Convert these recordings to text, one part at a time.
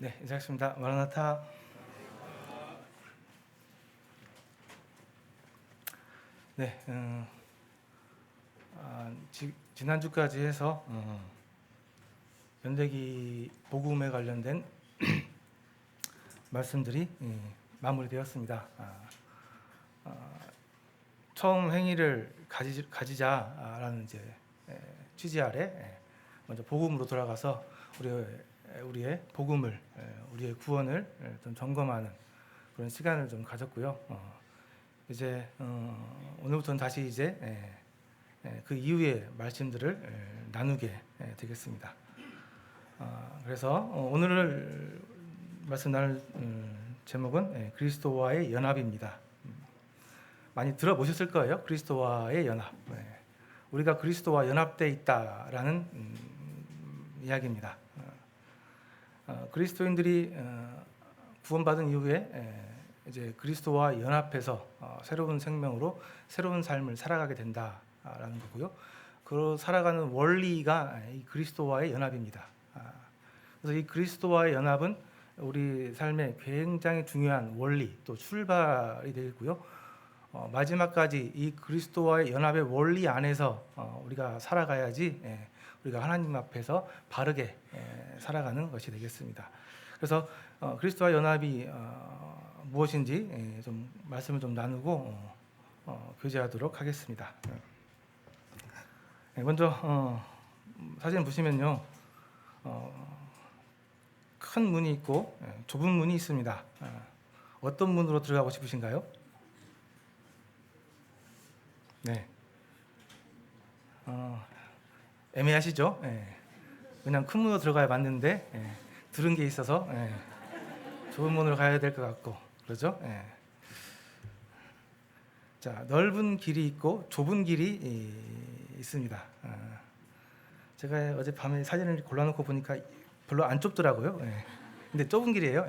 네, 인사하겠습니다. 마라나타. 네, 지난주까지 해서 연대기 복음에 관련된 말씀들이 마무리되었습니다. 처음 행위를 가지자라는 취지 아래 먼저 복음으로 돌아가서 우리의 복음을, 우리의 구원을 좀 점검하는 그런 시간을 좀 가졌고요. 이제 오늘부터는 다시 그 이후의 말씀들을 나누게 되겠습니다. 그래서 오늘 말씀 나눌 제목은 그리스도와의 연합입니다. 많이 들어보셨을 거예요. 그리스도와의 연합. 우리가 그리스도와 연합되어 있다라는 이야기입니다. 그리스도인들이 구원받은 이후에 이제 그리스도와 연합해서 새로운 생명으로 새로운 삶을 살아가게 된다라는 거고요. 그 살아가는 원리가 이 그리스도와의 연합입니다. 그래서 이 그리스도와의 연합은 우리 삶에 굉장히 중요한 원리 또 출발이 되겠고요. 마지막까지 이 그리스도와의 연합의 원리 안에서 우리가 살아가야지 우리가 하나님 앞에서 바르게 살아가는 것이 되겠습니다. 그래서 그리스도와 연합이 무엇인지 좀 말씀을 좀 나누고 교제하도록 하겠습니다. 먼저 사진 보시면요, 큰 문이 있고 좁은 문이 있습니다. 어떤 문으로 들어가고 싶으신가요? 네. 애매하시죠? 그냥 큰 문으로 들어가야 맞는데 들은 게 있어서 좁은 문으로 가야 될 것 같고 그러죠? 자, 넓은 길이 있고 좁은 길이 있습니다. 제가 어젯밤에 사진을 골라놓고 보니까 별로 안 좁더라고요. 근데 좁은 길이에요.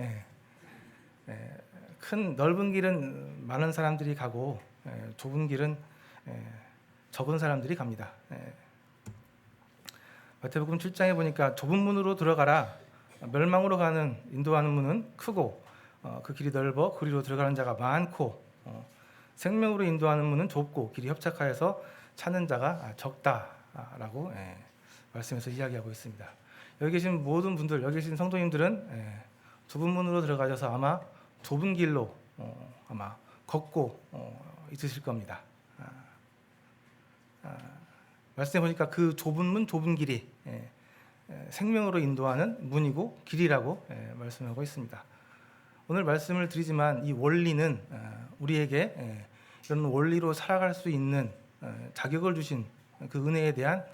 큰 넓은 길은 많은 사람들이 가고 좁은 길은 적은 사람들이 갑니다. 마태복음 7장에 보니까 좁은 문으로 들어가라. 멸망으로 가는 인도하는 문은 크고 그 길이 넓어 그리로 들어가는 자가 많고 생명으로 인도하는 문은 좁고 길이 협착하여서 찾는 자가 적다라고 말씀에서 이야기하고 있습니다. 여기 계신 모든 분들, 여기 계신 성도님들은 좁은 문으로 들어가셔서 아마 좁은 길로 아마 걷고 있으실 겁니다. 말씀해 보니까 그 좁은 문, 좁은 길이 생명으로 인도하는 문이고 길이라고 말씀하고 있습니다. 오늘 말씀을 드리지만 이 원리는 우리에게 이런 원리로 살아갈 수 있는 자격을 주신 그 은혜에 대한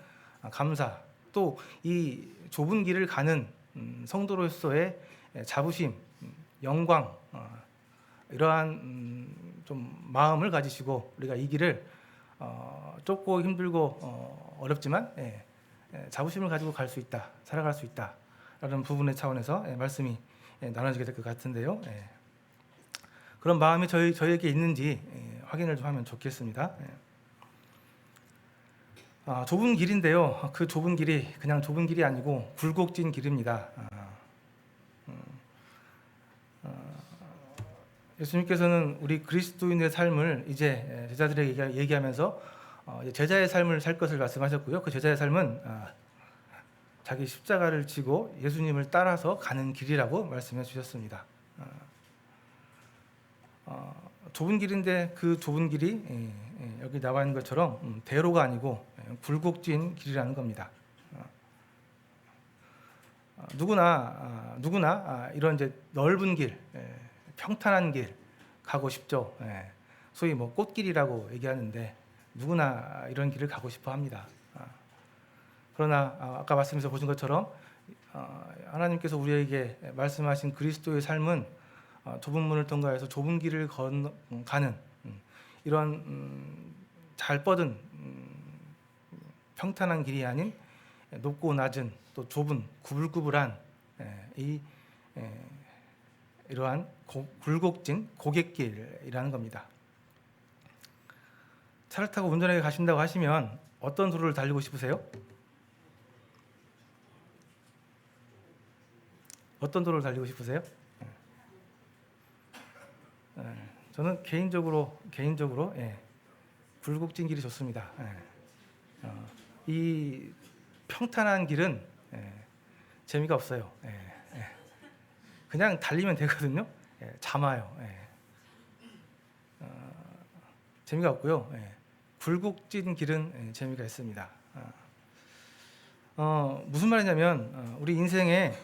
감사, 또 이 좁은 길을 가는 성도로서의 자부심, 영광, 이러한 좀 마음을 가지시고 우리가 이 길을 좁고 힘들고 어렵지만 자부심을 가지고 갈 수 있다, 살아갈 수 있다라는 부분의 차원에서 말씀이 나눠지게 될 것 같은데요. 그런 마음이 저희에게 있는지 확인을 좀 하면 좋겠습니다. 좁은 길인데요. 그 좁은 길이 그냥 좁은 길이 아니고 굴곡진 길입니다. 예수님께서는 우리 그리스도인의 삶을 이제 제자들에게 얘기하면서 제자의 삶을 살 것을 말씀하셨고요. 그 제자의 삶은 자기 십자가를 지고 예수님을 따라서 가는 길이라고 말씀해 주셨습니다. 좁은 길인데 그 좁은 길이 여기 나와 있는 것처럼 대로가 아니고 굴곡진 길이라는 겁니다. 누구나 이런 넓은 길, 평탄한 길 가고 싶죠. 소위 꽃길이라고 얘기하는데 누구나 이런 길을 가고 싶어 합니다. 그러나 아까 말씀에서 보신 것처럼 하나님께서 우리에게 말씀하신 그리스도의 삶은 좁은 문을 통과해서 좁은 길을 가는 이런 잘 뻗은 평탄한 길이 아닌 높고 낮은 또 좁은 구불구불한 이러한 굴곡진 고갯길이라는 겁니다. 차를 타고 운전하게 가신다고 하시면 어떤 도로를 달리고 싶으세요? 어떤 도로를 달리고 싶으세요? 저는 개인적으로 굴곡진 길이 좋습니다. 이 평탄한 길은 재미가 없어요. 그냥 달리면 되거든요. 잠아요. 재미가 없고요. 굴곡진 길은 재미가 있습니다. 무슨 말이냐면 우리 인생에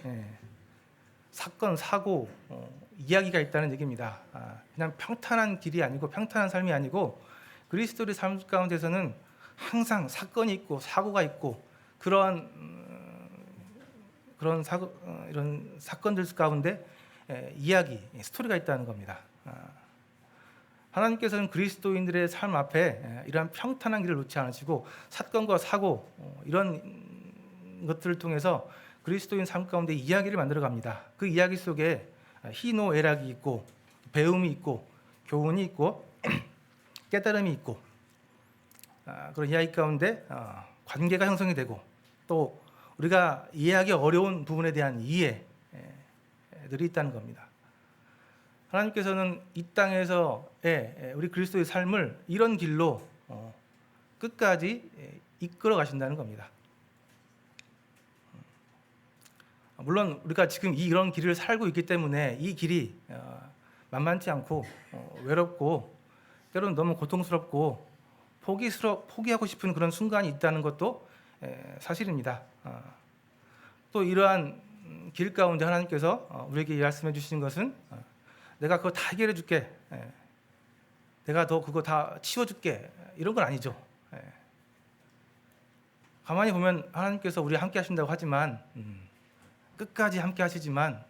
사건, 사고, 이야기가 있다는 얘기입니다. 그냥 평탄한 길이 아니고 평탄한 삶이 아니고 그리스도의 삶 가운데서는 항상 사건이 있고 사고가 있고 이런 사건들 가운데 이야기, 스토리가 있다는 겁니다. 하나님께서는 그리스도인들의 삶 앞에 이러한 평탄한 길을 놓지 않으시고 사건과 사고 이런 것들을 통해서 그리스도인 삶 가운데 이야기를 만들어 갑니다. 그 이야기 속에 희노애락이 있고 배움이 있고 교훈이 있고 깨달음이 있고 그런 이야기 가운데 관계가 형성이 되고 또 우리가 이해하기 어려운 부분에 대한 이해들이 있다는 겁니다. 하나님께서는 이 땅에서의 우리 그리스도의 삶을 이런 길로 끝까지 이끌어 가신다는 겁니다. 물론 우리가 지금 이런 길을 살고 있기 때문에 이 길이 만만치 않고 외롭고 때로는 너무 고통스럽고 포기하고 싶은 그런 순간이 있다는 것도 사실입니다. 또 이러한 길 가운데 하나님께서 우리에게 말씀해 주시는 것은 내가 그거 다 해결해 줄게, 내가 너 그거 다 치워줄게, 이런 건 아니죠. 가만히 보면 하나님께서 우리 함께 하신다고 하지만 끝까지 함께 하시지만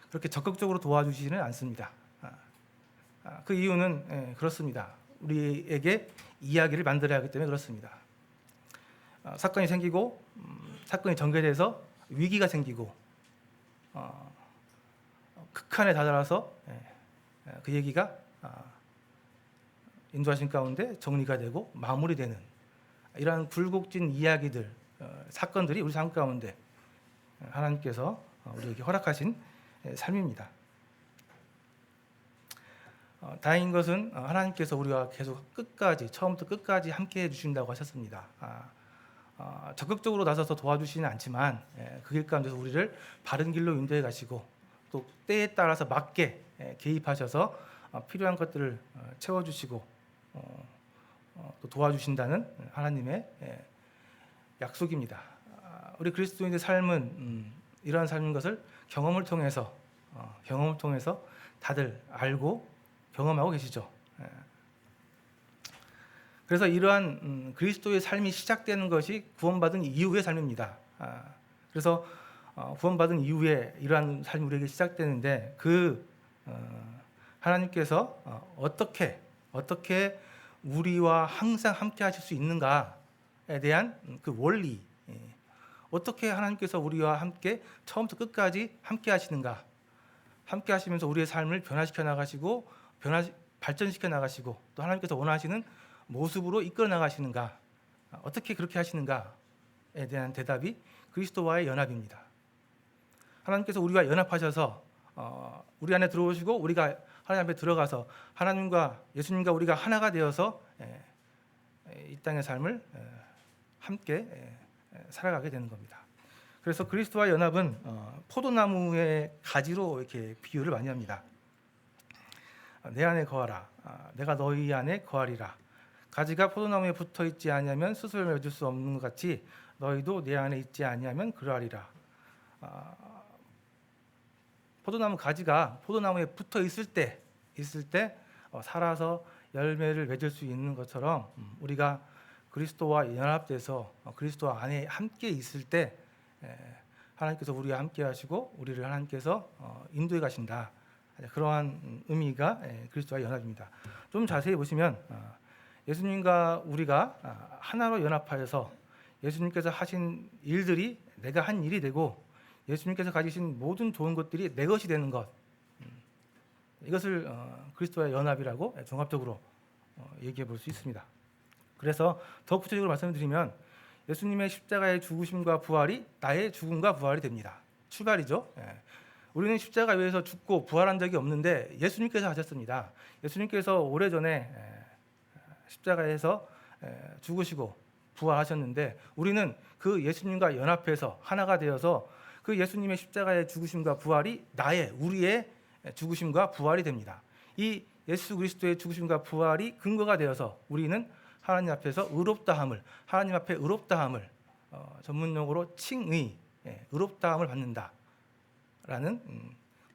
그렇게 적극적으로 도와주시지는 않습니다. 그 이유는 그렇습니다. 우리에게 이야기를 만들어야 하기 때문에 그렇습니다. 사건이 생기고 사건이 전개돼서 위기가 생기고 극한에 다다라서 그 얘기가 인도하신 가운데 정리가 되고 마무리되는 이러한 굴곡진 이야기들, 사건들이 우리 삶 가운데 하나님께서 우리에게 허락하신 삶입니다. 다행인 것은 하나님께서 우리와 계속 끝까지, 처음부터 끝까지 함께 해주신다고 하셨습니다. 적극적으로 나서서 도와주시지는 않지만 그 길 가운데서 우리를 바른 길로 인도해 가시고 또 때에 따라서 맞게 개입하셔서 필요한 것들을 채워주시고 또 도와주신다는 하나님의 약속입니다. 우리 그리스도인의 삶은 이러한 삶인 것을 경험을 통해서 다들 알고 경험하고 계시죠. 그래서 이러한 그리스도의 삶이 시작되는 것이 구원받은 이후의 삶입니다. 그래서 구원받은 이후에 이러한 삶이 우리에게 시작되는데 하나님께서 어떻게 우리와 항상 함께 하실 수 있는가에 대한 그 원리, 어떻게 하나님께서 우리와 함께 처음부터 끝까지 함께 하시는가, 함께 하시면서 우리의 삶을 변화시켜 나가시고 발전시켜 나가시고 또 하나님께서 원하시는 모습으로 이끌어 나가시는가, 어떻게 그렇게 하시는가에 대한 대답이 그리스도와의 연합입니다. 하나님께서 우리와 연합하셔서 우리 안에 들어오시고 우리가 하나님 앞에 들어가서 하나님과 예수님과 우리가 하나가 되어서 이 땅의 삶을 함께 살아가게 되는 겁니다. 그래서 그리스도와 연합은 포도나무의 가지로 이렇게 비유를 많이 합니다. 내 안에 거하라, 내가 너희 안에 거하리라. 가지가 포도나무에 붙어 있지 아니하면 스스로 맺을 수 없는 것 같이 너희도 내 안에 있지 아니하면 그러하리라. 포도나무 가지가 포도나무에 붙어 있을 때 살아서 열매를 맺을 수 있는 것처럼 우리가 그리스도와 연합돼서 그리스도 안에 함께 있을 때 하나님께서 우리와 함께 하시고 우리를 하나님께서 인도해 가신다. 그러한 의미가 그리스도와 연합입니다. 좀 자세히 보시면 예수님과 우리가 하나로 연합하여서 예수님께서 하신 일들이 내가 한 일이 되고 예수님께서 가지신 모든 좋은 것들이 내 것이 되는 것, 이것을 그리스도와 연합이라고 종합적으로 얘기해 볼 수 있습니다. 그래서 더 구체적으로 말씀드리면 예수님의 십자가의 죽으심과 부활이 나의 죽음과 부활이 됩니다. 출발이죠. 우리는 십자가 위에서 죽고 부활한 적이 없는데 예수님께서 하셨습니다. 예수님께서 오래전에 십자가에서 죽으시고 부활하셨는데 우리는 그 예수님과 연합해서 하나가 되어서 그 예수님의 십자가의 죽으심과 부활이 우리의 죽으심과 부활이 됩니다. 이 예수 그리스도의 죽으심과 부활이 근거가 되어서 우리는 하나님 앞에서 하나님 앞에 의롭다함을 전문용어로 칭의, 의롭다함을 받는다라는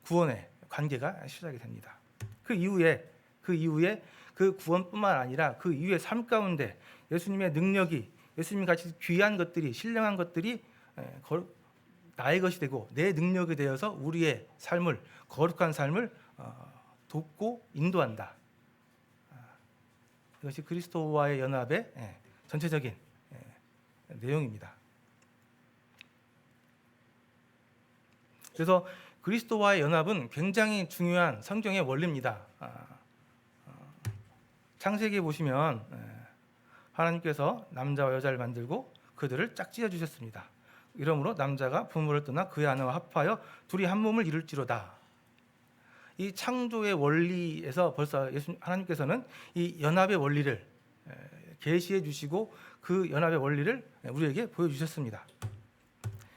구원의 관계가 시작이 됩니다. 그 이후에 그 구원뿐만 아니라 그 이후의 삶 가운데 예수님의 능력이, 예수님 같이 귀한 것들이, 신령한 것들이 나의 것이 되고 내 능력이 되어서 우리의 삶을, 거룩한 삶을 돕고 인도한다. 이것이 그리스도와의 연합의 전체적인 내용입니다. 그래서 그리스도와의 연합은 굉장히 중요한 성경의 원리입니다. 창세기에 보시면 하나님께서 남자와 여자를 만들고 그들을 짝지어 주셨습니다. 이러므로 남자가 부모를 떠나 그의 아내와 합하여 둘이 한 몸을 이룰지로다. 이 창조의 원리에서 벌써 하나님께서는 이 연합의 원리를 계시해 주시고 그 연합의 원리를 우리에게 보여주셨습니다.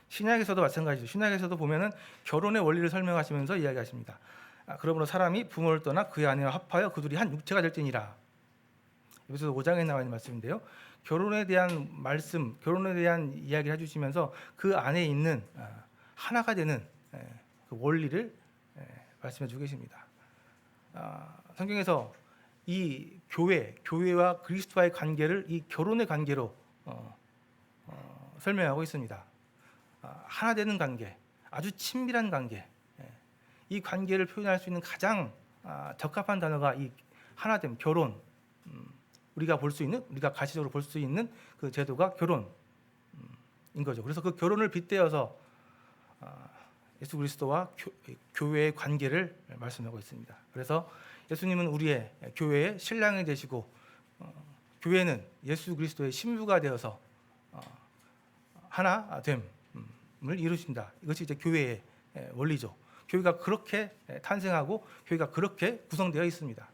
신약에서도 마찬가지죠. 신약에서도 보면은 결혼의 원리를 설명하시면서 이야기하십니다. 그러므로 사람이 부모를 떠나 그의 아내와 합하여 그 둘이 한 육체가 될지니라. 에베소서 5장에 나와 있는 말씀인데요. 결혼에 대한 말씀, 결혼에 대한 이야기를 해주시면서 그 안에 있는 하나가 되는 그 원리를 말씀해주고 계십니다. 성경에서 이 교회와 그리스도와의 관계를 이 결혼의 관계로 설명하고 있습니다. 하나 되는 관계, 아주 친밀한 관계. 이 관계를 표현할 수 있는 가장 적합한 단어가 이 하나됨, 결혼. 우리가 가시적으로 볼 수 있는 그 제도가 결혼인 거죠. 그래서 그 결혼을 빗대어서 예수 그리스도와 교회의 관계를 말씀하고 있습니다. 그래서 예수님은 우리의 교회의 신랑이 되시고 교회는 예수 그리스도의 신부가 되어서 하나됨을 이루신다. 이것이 이제 교회의 원리죠. 교회가 그렇게 탄생하고 교회가 그렇게 구성되어 있습니다.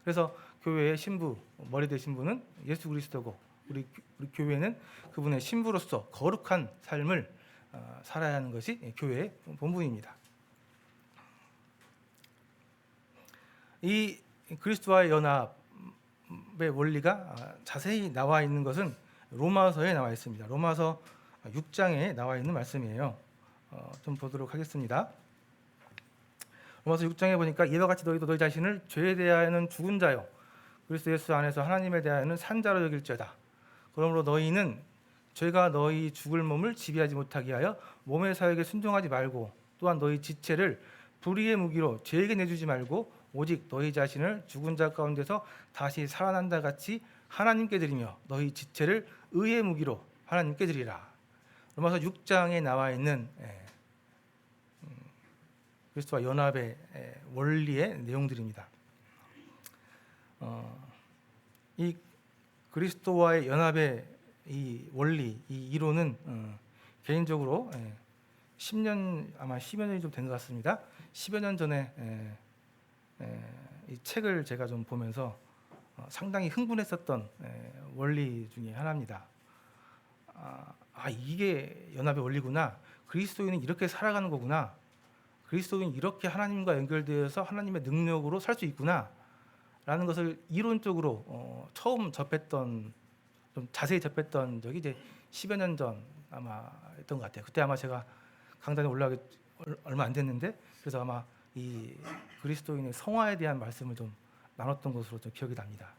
그래서 교회의 신부, 머리 되신 분은 예수 그리스도고 우리 교회는 그분의 신부로서 거룩한 삶을 살아야 하는 것이 교회의 본분입니다. 이 그리스도와의 연합의 원리가 자세히 나와 있는 것은 로마서에 나와 있습니다. 로마서 6장에 나와 있는 말씀이에요. 좀 보도록 하겠습니다. 로마서 6장에 보니까 이와 같이 너희도 너희 자신을 죄에 대하여는 죽은 자요 그리스도 예수 안에서 하나님에 대하여는 산 자로 여길지어다. 그러므로 너희는 죄가 너희 죽을 몸을 지배하지 못하게 하여 몸의 사역에 순종하지 말고 또한 너희 지체를 불의의 무기로 죄에게 내주지 말고 오직 너희 자신을 죽은 자 가운데서 다시 살아난다 같이 하나님께 드리며 너희 지체를 의의 무기로 하나님께 드리라. 로마서 6장에 나와 있는 그리스도와 연합의 원리의 내용들입니다. 이 그리스도와의 연합의 이 원리, 이 이론은 개인적으로 10여 년이 좀 된 것 같습니다. 10여 년 전에 이 책을 제가 좀 보면서 상당히 흥분했었던 원리 중에 하나입니다. 이게 연합의 원리구나. 그리스도인은 이렇게 살아가는 거구나. 그리스도인은 이렇게 하나님과 연결되어서 하나님의 능력으로 살 수 있구나. 라는 것을 이론적으로 처음 접했던, 좀 자세히 접했던 적이 이제 10여 년 전 아마 했던 것 같아요. 그때 아마 제가 강단에 올라가기 얼마 안 됐는데, 그래서 아마 이 그리스도인의 성화에 대한 말씀을 좀 나눴던 것으로 좀 기억이 납니다.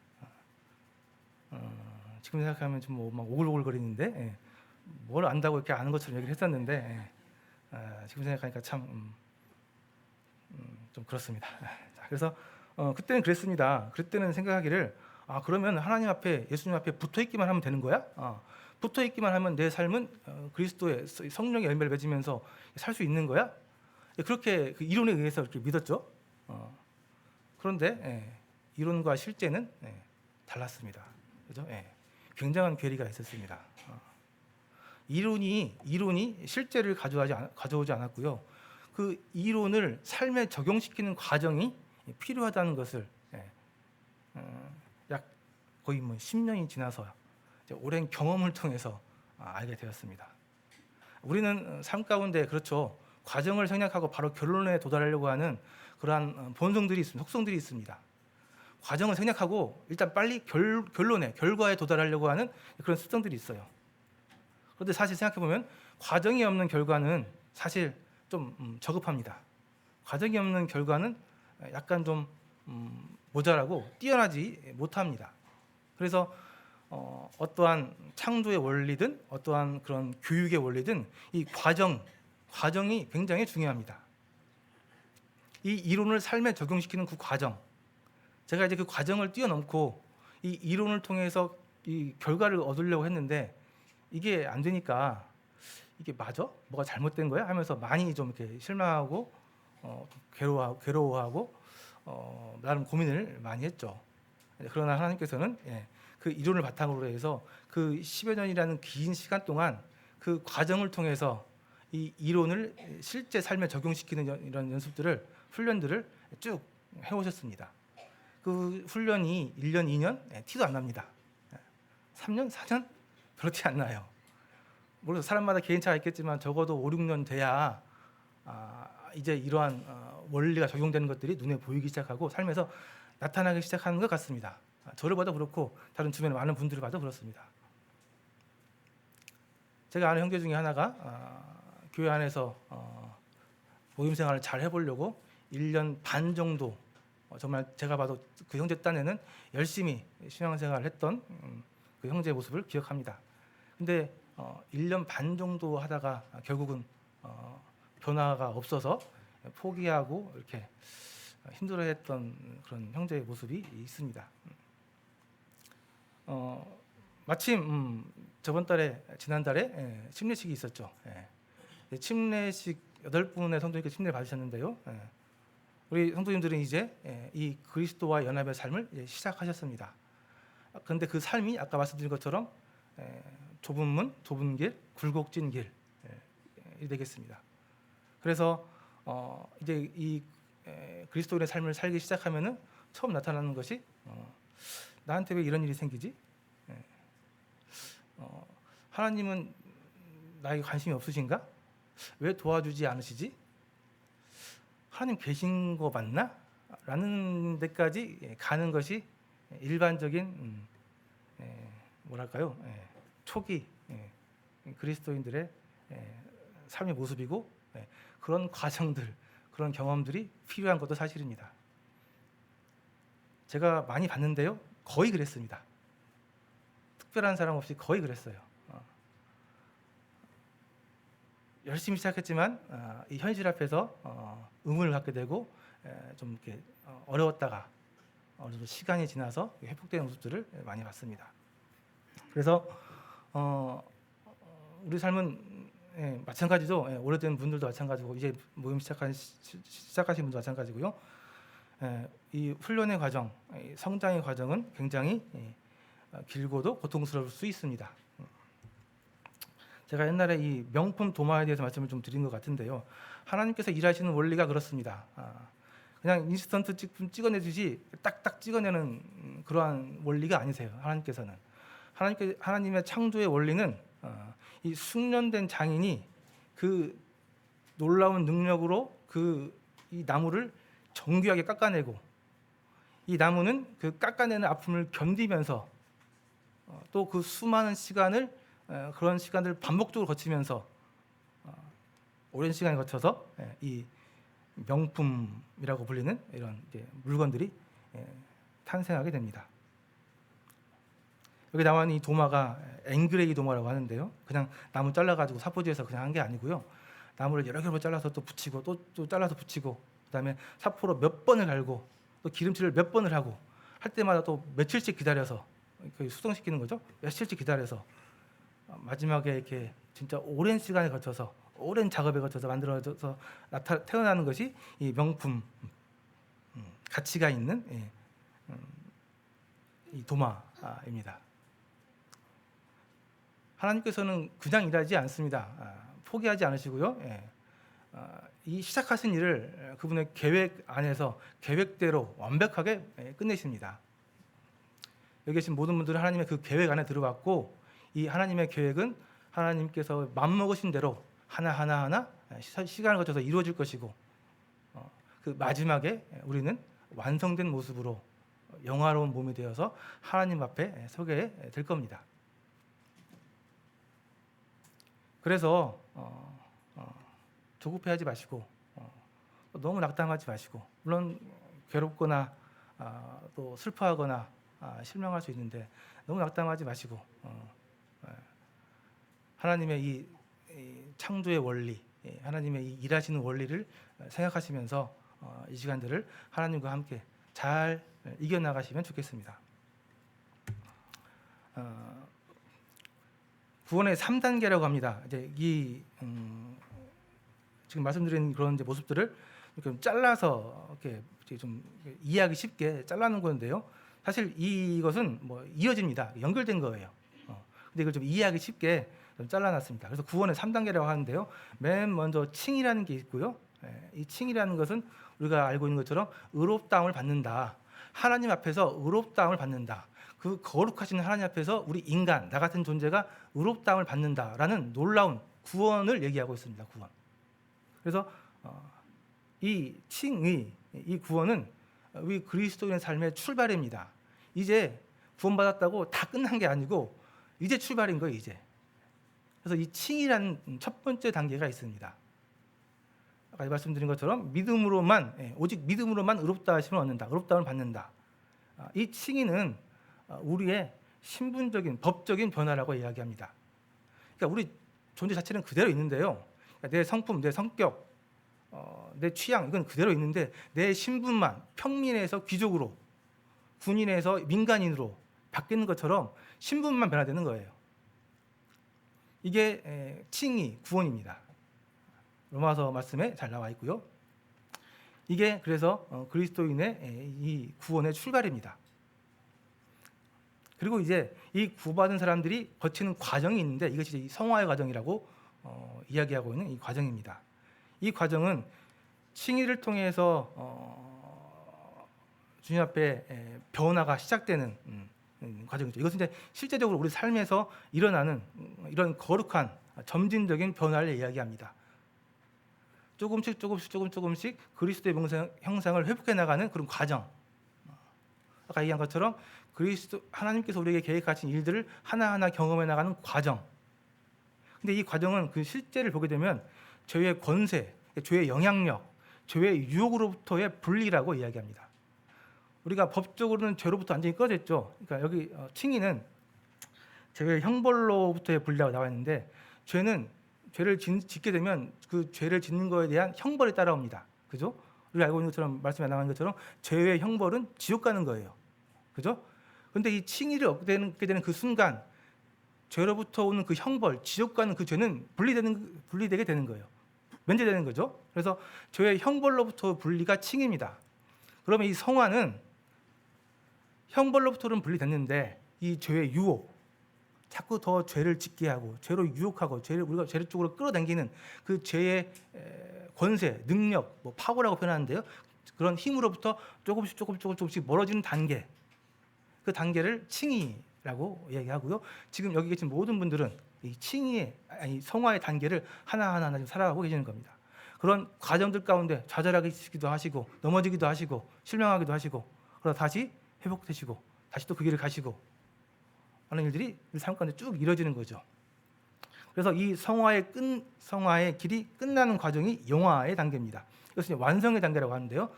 지금 생각하면 좀 막 오글오글거리는데 뭘 안다고 이렇게 아는 것처럼 얘기를 했었는데 지금 생각하니까 참 좀 그렇습니다. 자, 그래서 그때는 그랬습니다. 그때는 생각하기를 그러면 하나님 앞에, 예수님 앞에 붙어 있기만 하면 되는 거야? 붙어 있기만 하면 내 삶은 그리스도의 성령의 열매를 맺으면서 살 수 있는 거야? 그렇게 그 이론에 의해서 이렇게 믿었죠. 그런데 이론과 실제는 달랐습니다. 그죠? 굉장한 괴리가 있었습니다. 이론이 실제를 가져오지 않았고요. 그 이론을 삶에 적용시키는 과정이 필요하다는 것을 약 거의 10년이 지나서 이제 오랜 경험을 통해서 알게 되었습니다. 우리는 삶 가운데 그렇죠. 과정을 생략하고 바로 결론에 도달하려고 하는 그러한 본성들이 있습니다. 속성들이 있습니다. 과정을 생략하고 일단 빨리 결과에 도달하려고 하는 그런 습성들이 있어요. 그런데 사실 생각해보면 과정이 없는 결과는 사실 좀 저급합니다. 과정이 없는 결과는 약간 좀 모자라고 뛰어나지 못합니다. 그래서 어떠한 창조의 원리든 어떠한 그런 교육의 원리든 이 과정이 굉장히 중요합니다. 이 이론을 삶에 적용시키는 그 과정, 제가 이제 그 과정을 뛰어넘고 이 이론을 통해서 이 결과를 얻으려고 했는데 이게 안 되니까 이게 맞아? 뭐가 잘못된 거야? 하면서 많이 좀 이렇게 실망하고 괴로워하고 나름 고민을 많이 했죠. 그러나 하나님께서는 그 이론을 바탕으로 해서 그 10여 년이라는 긴 시간 동안 그 과정을 통해서 이 이론을 실제 삶에 적용시키는 이런 연습들을 훈련들을 쭉 해오셨습니다. 그 훈련이 1년, 2년 티도 안 납니다. 3년, 4년 그렇지 않나요. 물론 사람마다 개인차가 있겠지만 적어도 5, 6년 돼야 이제 이러한 원리가 적용되는 것들이 눈에 보이기 시작하고 삶에서 나타나기 시작하는 것 같습니다. 저를 봐도 그렇고 다른 주변의 많은 분들을 봐도 그렇습니다. 제가 아는 형제 중에 하나가 교회 안에서 모임 생활을 잘 해보려고 1년 반 정도 정말 제가 봐도 그 형제 딴에는 열심히 신앙생활을 했던 그 형제의 모습을 기억합니다. 근데 1년 반 정도 하다가 결국은 변화가 없어서 포기하고 이렇게 힘들어했던 그런 형제의 모습이 있습니다. 마침 지난달에 침례식이 있었죠. 침례식 8분의 성도님께 침례를 받으셨는데요. 우리 성도님들은 이제 이 그리스도와 연합의 삶을 시작하셨습니다. 그런데 그 삶이 아까 말씀드린 것처럼 좁은 문, 좁은 길, 굴곡진 길이 되겠습니다. 그래서 이제 이 그리스도인의 삶을 살기 시작하면은 처음 나타나는 것이 나한테 왜 이런 일이 생기지? 하나님은 나에게 관심이 없으신가? 왜 도와주지 않으시지? 하나님 계신 거 맞나? 라는 데까지 가는 것이 일반적인 뭐랄까요? 초기 그리스도인들의 삶의 모습이고 그런 과정들, 그런 경험들이 필요한 것도 사실입니다. 제가 많이 봤는데요. 거의 그랬습니다. 특별한 사람 없이 거의 그랬어요. 열심히 시작했지만 이 현실 앞에서 의문을 갖게 되고 좀 이렇게 어려웠다가 어느 정도 시간이 지나서 회복되는 모습들을 많이 봤습니다. 그래서 우리 삶은 마찬가지죠. 오래된 분들도 마찬가지고 이제 모임 시작하신 분도 마찬가지고요. 이 훈련의 과정, 성장의 과정은 굉장히 길고도 고통스러울 수 있습니다. 제가 옛날에 이 명품 도마에 대해서 말씀을 좀 드린 것 같은데요. 하나님께서 일하시는 원리가 그렇습니다. 그냥 인스턴트 찍어내듯이 딱딱 찍어내는 그러한 원리가 아니세요. 하나님께서는 하나님의 창조의 원리는 이 숙련된 장인이 그 놀라운 능력으로 이 나무를 정교하게 깎아내고 이 나무는 그 깎아내는 아픔을 견디면서 또 그 수많은 시간을 그런 시간들을 반복적으로 거치면서 오랜 시간을 거쳐서 이 명품이라고 불리는 이런 물건들이 탄생하게 됩니다. 여기 나와 있는 이 도마가 앵그레이 도마라고 하는데요. 그냥 나무 잘라가지고 사포질해서 그냥 한 게 아니고요. 나무를 여러 개로 잘라서 또 붙이고 또 잘라서 붙이고 그다음에 사포로 몇 번을 갈고 또 기름칠을 몇 번을 하고 할 때마다 또 며칠씩 기다려서 수정시키는 거죠. 며칠씩 기다려서 마지막에 이렇게 진짜 오랜 시간에 거쳐서 오랜 작업에 거쳐서 만들어져서 태어나는 것이 이 명품 가치가 있는 이 도마입니다. 하나님께서는 그냥 일하지 않습니다. 포기하지 않으시고요. 이 시작하신 일을 그분의 계획 안에서 계획대로 완벽하게 끝내십니다. 여기 계신 모든 분들은 하나님의 그 계획 안에 들어왔고, 이 하나님의 계획은 하나님께서 맘먹으신 대로 하나하나 시간을 거쳐서 이루어질 것이고, 그 마지막에 우리는 완성된 모습으로 영화로운 몸이 되어서 하나님 앞에 서게 될 겁니다. 그래서 조급해하지 마시고, 너무 낙담하지 마시고, 물론 괴롭거나 또 슬퍼하거나 실망할 수 있는데 너무 낙담하지 마시고, 하나님의 이 창조의 원리, 하나님의 이 일하시는 원리를 생각하시면서 이 시간들을 하나님과 함께 잘 이겨나가시면 좋겠습니다. 구원의 3단계라고 합니다. 이제 지금 말씀드린 그런 이제 모습들을 이렇게 잘라서 이렇게 좀 이해하기 쉽게 잘라놓은 건데요. 사실 이것은 뭐 이어집니다. 연결된 거예요. 근데 이걸 좀 이해하기 쉽게 좀 잘라놨습니다. 그래서 구원의 3단계라고 하는데요. 맨 먼저 칭이라는 게 있고요. 이 칭이라는 것은 우리가 알고 있는 것처럼 의롭다함을 받는다. 하나님 앞에서 의롭다함을 받는다. 그 거룩하신 하나님 앞에서 우리 인간, 나 같은 존재가 의롭다함을 받는다라는 놀라운 구원을 얘기하고 있습니다. 구원. 그래서 이 칭의, 이 구원은 우리 그리스도인의 삶의 출발입니다. 이제 구원받았다고 다 끝난 게 아니고 이제 출발인 거예요. 이제. 그래서 이 칭이라는 첫 번째 단계가 있습니다. 아까 말씀드린 것처럼 믿음으로만, 오직 믿음으로만 의롭다 하심을 얻는다. 의롭다함을 받는다. 이 칭의는 우리의 신분적인 법적인 변화라고 이야기합니다. 그러니까 우리 존재 자체는 그대로 있는데요. 그러니까 내 성품, 내 성격, 내 취향 이건 그대로 있는데 내 신분만 평민에서 귀족으로, 군인에서 민간인으로 바뀌는 것처럼 신분만 변화되는 거예요. 이게 칭의, 구원입니다. 로마서 말씀에 잘 나와 있고요. 이게 그래서 그리스도인의 이 구원의 출발입니다. 그리고 이제 이 구받은 사람들이 거치는 과정이 있는데 이것이 이제 성화의 과정이라고 이야기하고 있는 이 과정입니다. 이 과정은 칭의를 통해서 주님 앞에 변화가 시작되는 과정이죠. 이것은 이제 실제적으로 우리 삶에서 일어나는 이런 거룩한 점진적인 변화를 이야기합니다. 조금씩 그리스도의 형상을 회복해 나가는 그런 과정. 아까 얘기한 것처럼 그리스도 하나님께서 우리에게 계획하신 일들을 하나하나 경험해 나가는 과정. 근데 이 과정은 그 실제를 보게 되면 죄의 권세, 죄의 영향력, 죄의 유혹으로부터의 분리라고 이야기합니다. 우리가 법적으로는 죄로부터 완전히 꺼졌죠. 그러니까 여기 칭의는 죄의 형벌로부터의 분리라고 나와 있는데 죄를 짓게 되면 그 죄를 짓는 것에 대한 형벌이 따라옵니다. 그죠? 우리가 알고 있는 것처럼 말씀에 나온 것처럼 죄의 형벌은 지옥 가는 거예요. 그죠? 그런데 이 칭의를 얻게 되는 그 순간 죄로부터 오는 그 형벌, 지옥 가는 그 죄는 분리되게 되는 거예요. 면제되는 거죠. 그래서 죄의 형벌로부터 분리가 칭의입니다. 그러면 이 성화는 형벌로부터는 분리됐는데 이 죄의 유혹, 자꾸 더 죄를 짓게 하고 죄로 유혹하고 우리가 죄 쪽으로 끌어당기는 그 죄의 권세, 능력, 뭐 파워라고 표현하는데요. 그런 힘으로부터 조금씩 멀어지는 단계, 그 단계를 칭의라고 얘기하고요. 지금 여기 계신 모든 분들은 이 칭의의, 아니 성화의 단계를 하나하나 지금 살아가고 계시는 겁니다. 그런 과정들 가운데 좌절하기도 하시고 넘어지기도 하시고 실망하기도 하시고 그러다 다시 회복되시고 다시 또 그 길을 가시고 하는 일들이 삶 가운데 쭉 이루어지는 거죠. 그래서 이 성화의 길이 끝나는 과정이 영화의 단계입니다. 이것은 완성의 단계라고 하는데요.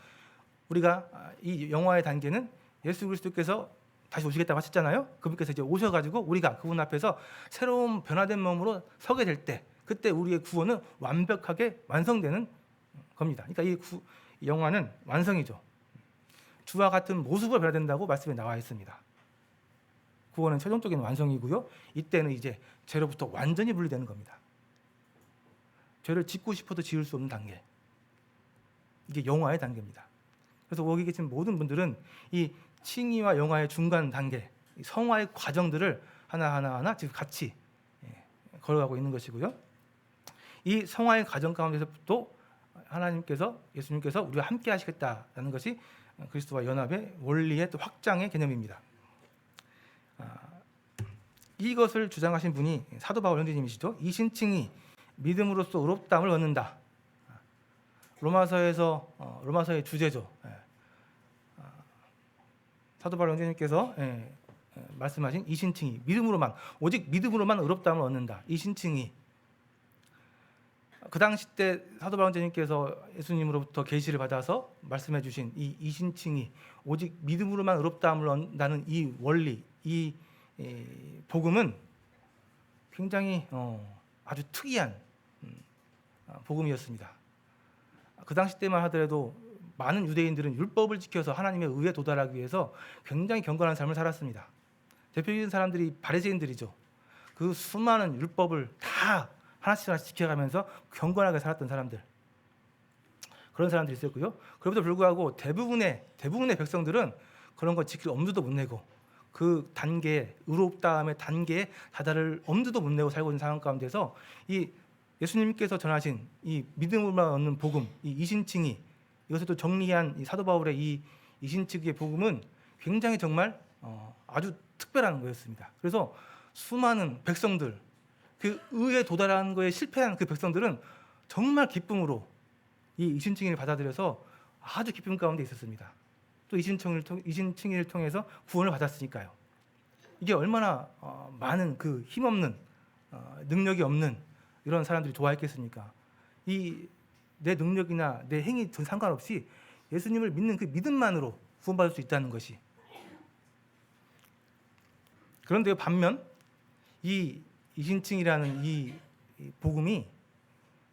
우리가 이 영화의 단계는 예수 그리스도께서 다시 오시겠다고 하셨잖아요. 그분께서 이제 오셔가지고 우리가 그분 앞에서 새로운 변화된 몸으로 서게 될 때, 그때 우리의 구원은 완벽하게 완성되는 겁니다. 그러니까 이 영화는 완성이죠. 주와 같은 모습으로 변화된다고 말씀에 나와 있습니다. 구원은 최종적인 완성이고요. 이때는 이제 죄로부터 완전히 분리되는 겁니다. 죄를 짓고 싶어도 지을 수 없는 단계. 이게 영화의 단계입니다. 그래서 거기 계신 모든 분들은 이 칭의와 영화의 중간 단계, 성화의 과정들을 하나하나 지금 같이 걸어가고 있는 것이고요. 이 성화의 과정 가운데서도 예수님께서 우리와 함께 하시겠다라는 것이 그리스도와 연합의 원리의 또 확장의 개념입니다. 이것을 주장하신 분이 사도 바울 형제님이시죠. 이신칭이 믿음으로써 의롭다함을 얻는다. 로마서의 주제죠. 사도 바울 형제님께서 말씀하신 이신칭이 오직 믿음으로만 의롭다함을 얻는다. 이신칭이 그 당시 때 사도 바울 형제님께서 예수님으로부터 계시를 받아서 말씀해 주신 이 이신칭이 오직 믿음으로만 의롭다함을 얻는다는 이 원리, 이 복음은 굉장히 아주 특이한 복음이었습니다. 그 당시 때만 하더라도 많은 유대인들은 율법을 지켜서 하나님의 의에 도달하기 위해서 굉장히 경건한 삶을 살았습니다. 대표적인 사람들이 바리새인들이죠. 그 수많은 율법을 다 하나씩 지켜가면서 경건하게 살았던 사람들, 그런 사람들이 있었고요. 그럼에도 불구하고 대부분의 백성들은 그런 거 지킬 엄두도 못 내고 그 단계에, 의롭다함의 단계에 다다를 엄두도 못 내고 살고 있는 상황 가운데서 이 예수님께서 전하신 이 믿음으로만 얻는 복음, 이 이신칭이, 이것을 또 정리한 이 사도 바울의 이 이신칭의 복음은 굉장히 정말 아주 특별한 거였습니다. 그래서 수많은 백성들, 그 의에 도달하는 거에 실패한 그 백성들은 정말 기쁨으로 이 이신칭의를 받아들여서 아주 기쁨 가운데 있었습니다. 또 이신칭의를 통해서 구원을 받았으니까요. 이게 얼마나 많은 그 힘없는 능력이 없는 이런 사람들이 좋아했겠습니까? 내 능력이나 내 행위 전 상관없이 예수님을 믿는 그 믿음만으로 구원받을 수 있다는 것이. 그런데 반면 이 이신칭이라는 이 복음이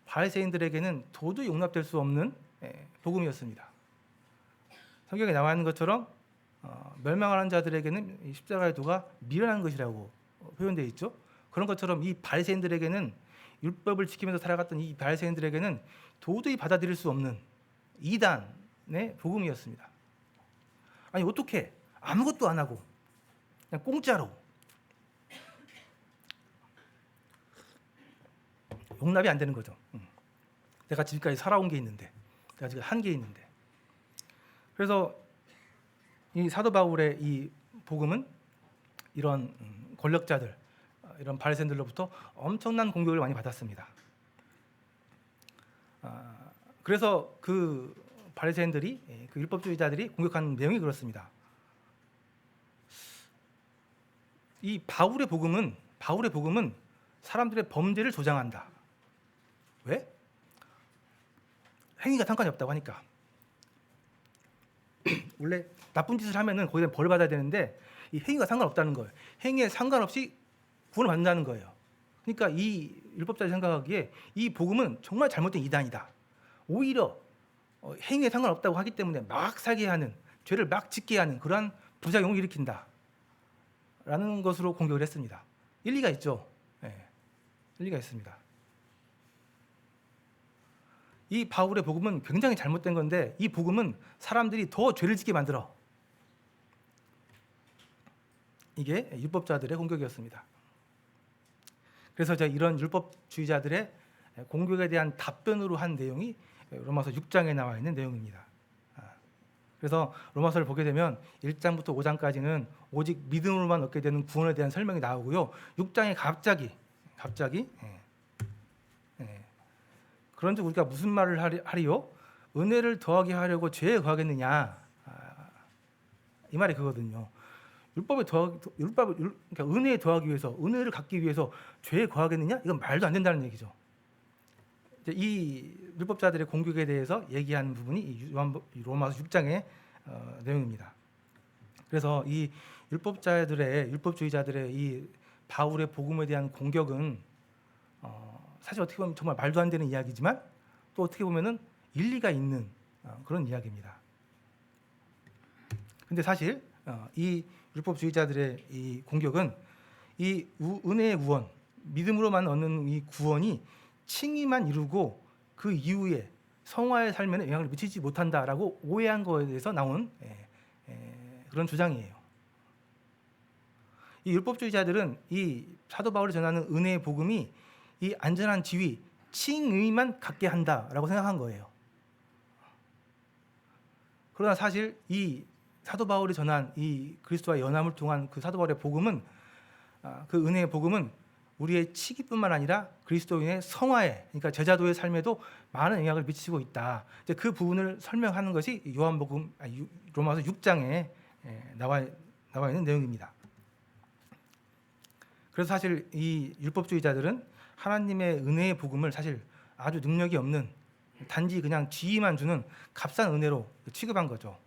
바리새인들에게는 도저히 용납될 수 없는 복음이었습니다. 성경에 나와 있는 것처럼 멸망하는 자들에게는 십자가의 도가 미련한 것이라고 표현되어 있죠. 그런 것처럼 이 바리새인들에게는, 율법을 지키면서 살아갔던 이 바리새인들에게는 도저히 받아들일 수 없는 이단의 복음이었습니다. 아니 어떻게 아무것도 안 하고 그냥 공짜로 용납이 안 되는 거죠. 내가 지금까지 살아온 게 있는데, 내가 지금 한 게 있는데. 그래서 이 사도 바울의 이 복음은 이런 권력자들, 이런 바리새인들로부터 엄청난 공격을 많이 받았습니다. 그래서 그 바리새인들이, 그 율법주의자들이 공격하는 내용이 그렇습니다. 이 바울의 복음은 사람들의 범죄를 조장한다. 왜? 행위가 상관이 없다고 하니까. 원래 나쁜 짓을 하면은 거기에 벌 받아야 되는데 이 행위가 상관없다는 거예요. 행위에 상관없이 구원을 받는다는 거예요. 그러니까 이 율법자들이 생각하기에 이 복음은 정말 잘못된 이단이다. 오히려 행위에 상관없다고 하기 때문에 막 살게 하는, 죄를 막 짓게 하는 그러한 부작용을 일으킨다 라는 것으로 공격을 했습니다. 일리가 있죠. 일리가 있습니다. 이 바울의 복음은 굉장히 잘못된 건데, 이 복음은 사람들이 더 죄를 짓게 만들어. 이게 율법자들의 공격이었습니다. 그래서 제가 이런 율법주의자들의 공격에 대한 답변으로 한 내용이 로마서 6장에 나와 있는 내용입니다. 그래서 로마서를 보게 되면 1장부터 5장까지는 오직 믿음으로만 얻게 되는 구원에 대한 설명이 나오고요. 6장에 갑자기 그런즉 우리가 무슨 말을 하리요? 은혜를 더하게 하려고 죄에 거하겠느냐? 이 말이 그거든요. 그러니까 은혜에 더하기 위해서, 은혜를 갖기 위해서 죄에 거하겠느냐? 이건 말도 안 된다는 얘기죠. 이 율법자들의 공격에 대해서 얘기하는 부분이 이 로마서 6장의 내용입니다. 그래서 이 율법주의자들의 이 바울의 복음에 대한 공격은 사실 어떻게 보면 정말 말도 안 되는 이야기지만 또 어떻게 보면은 일리가 있는 그런 이야기입니다. 근데 사실 이 율법주의자들의 이 공격은 이 은혜의 구원, 믿음으로만 얻는 이 구원이 칭의만 이루고 그 이후에 성화의 삶에는 영향을 미치지 못한다라고 오해한 거에 대해서 나온 그런 주장이에요. 이 율법주의자들은 이 사도 바울이 전하는 은혜의 복음이 이 안전한 지위, 칭의만 갖게 한다라고 생각한 거예요. 그러나 사실 이 사도 바울이 전한 이 그리스도와 연함을 통한 그 사도 바울의 복음은 그 은혜의 복음은 우리의 치기뿐만 아니라 그리스도인의 성화에, 그러니까 제자도의 삶에도 많은 영향을 미치고 있다. 이제 그 부분을 설명하는 것이 요한복음 로마서 6장에 나와 있는 내용입니다. 그래서 사실 이 율법주의자들은 하나님의 은혜의 복음을 사실 아주 능력이 없는, 단지 그냥 지위만 주는 값싼 은혜로 취급한 거죠.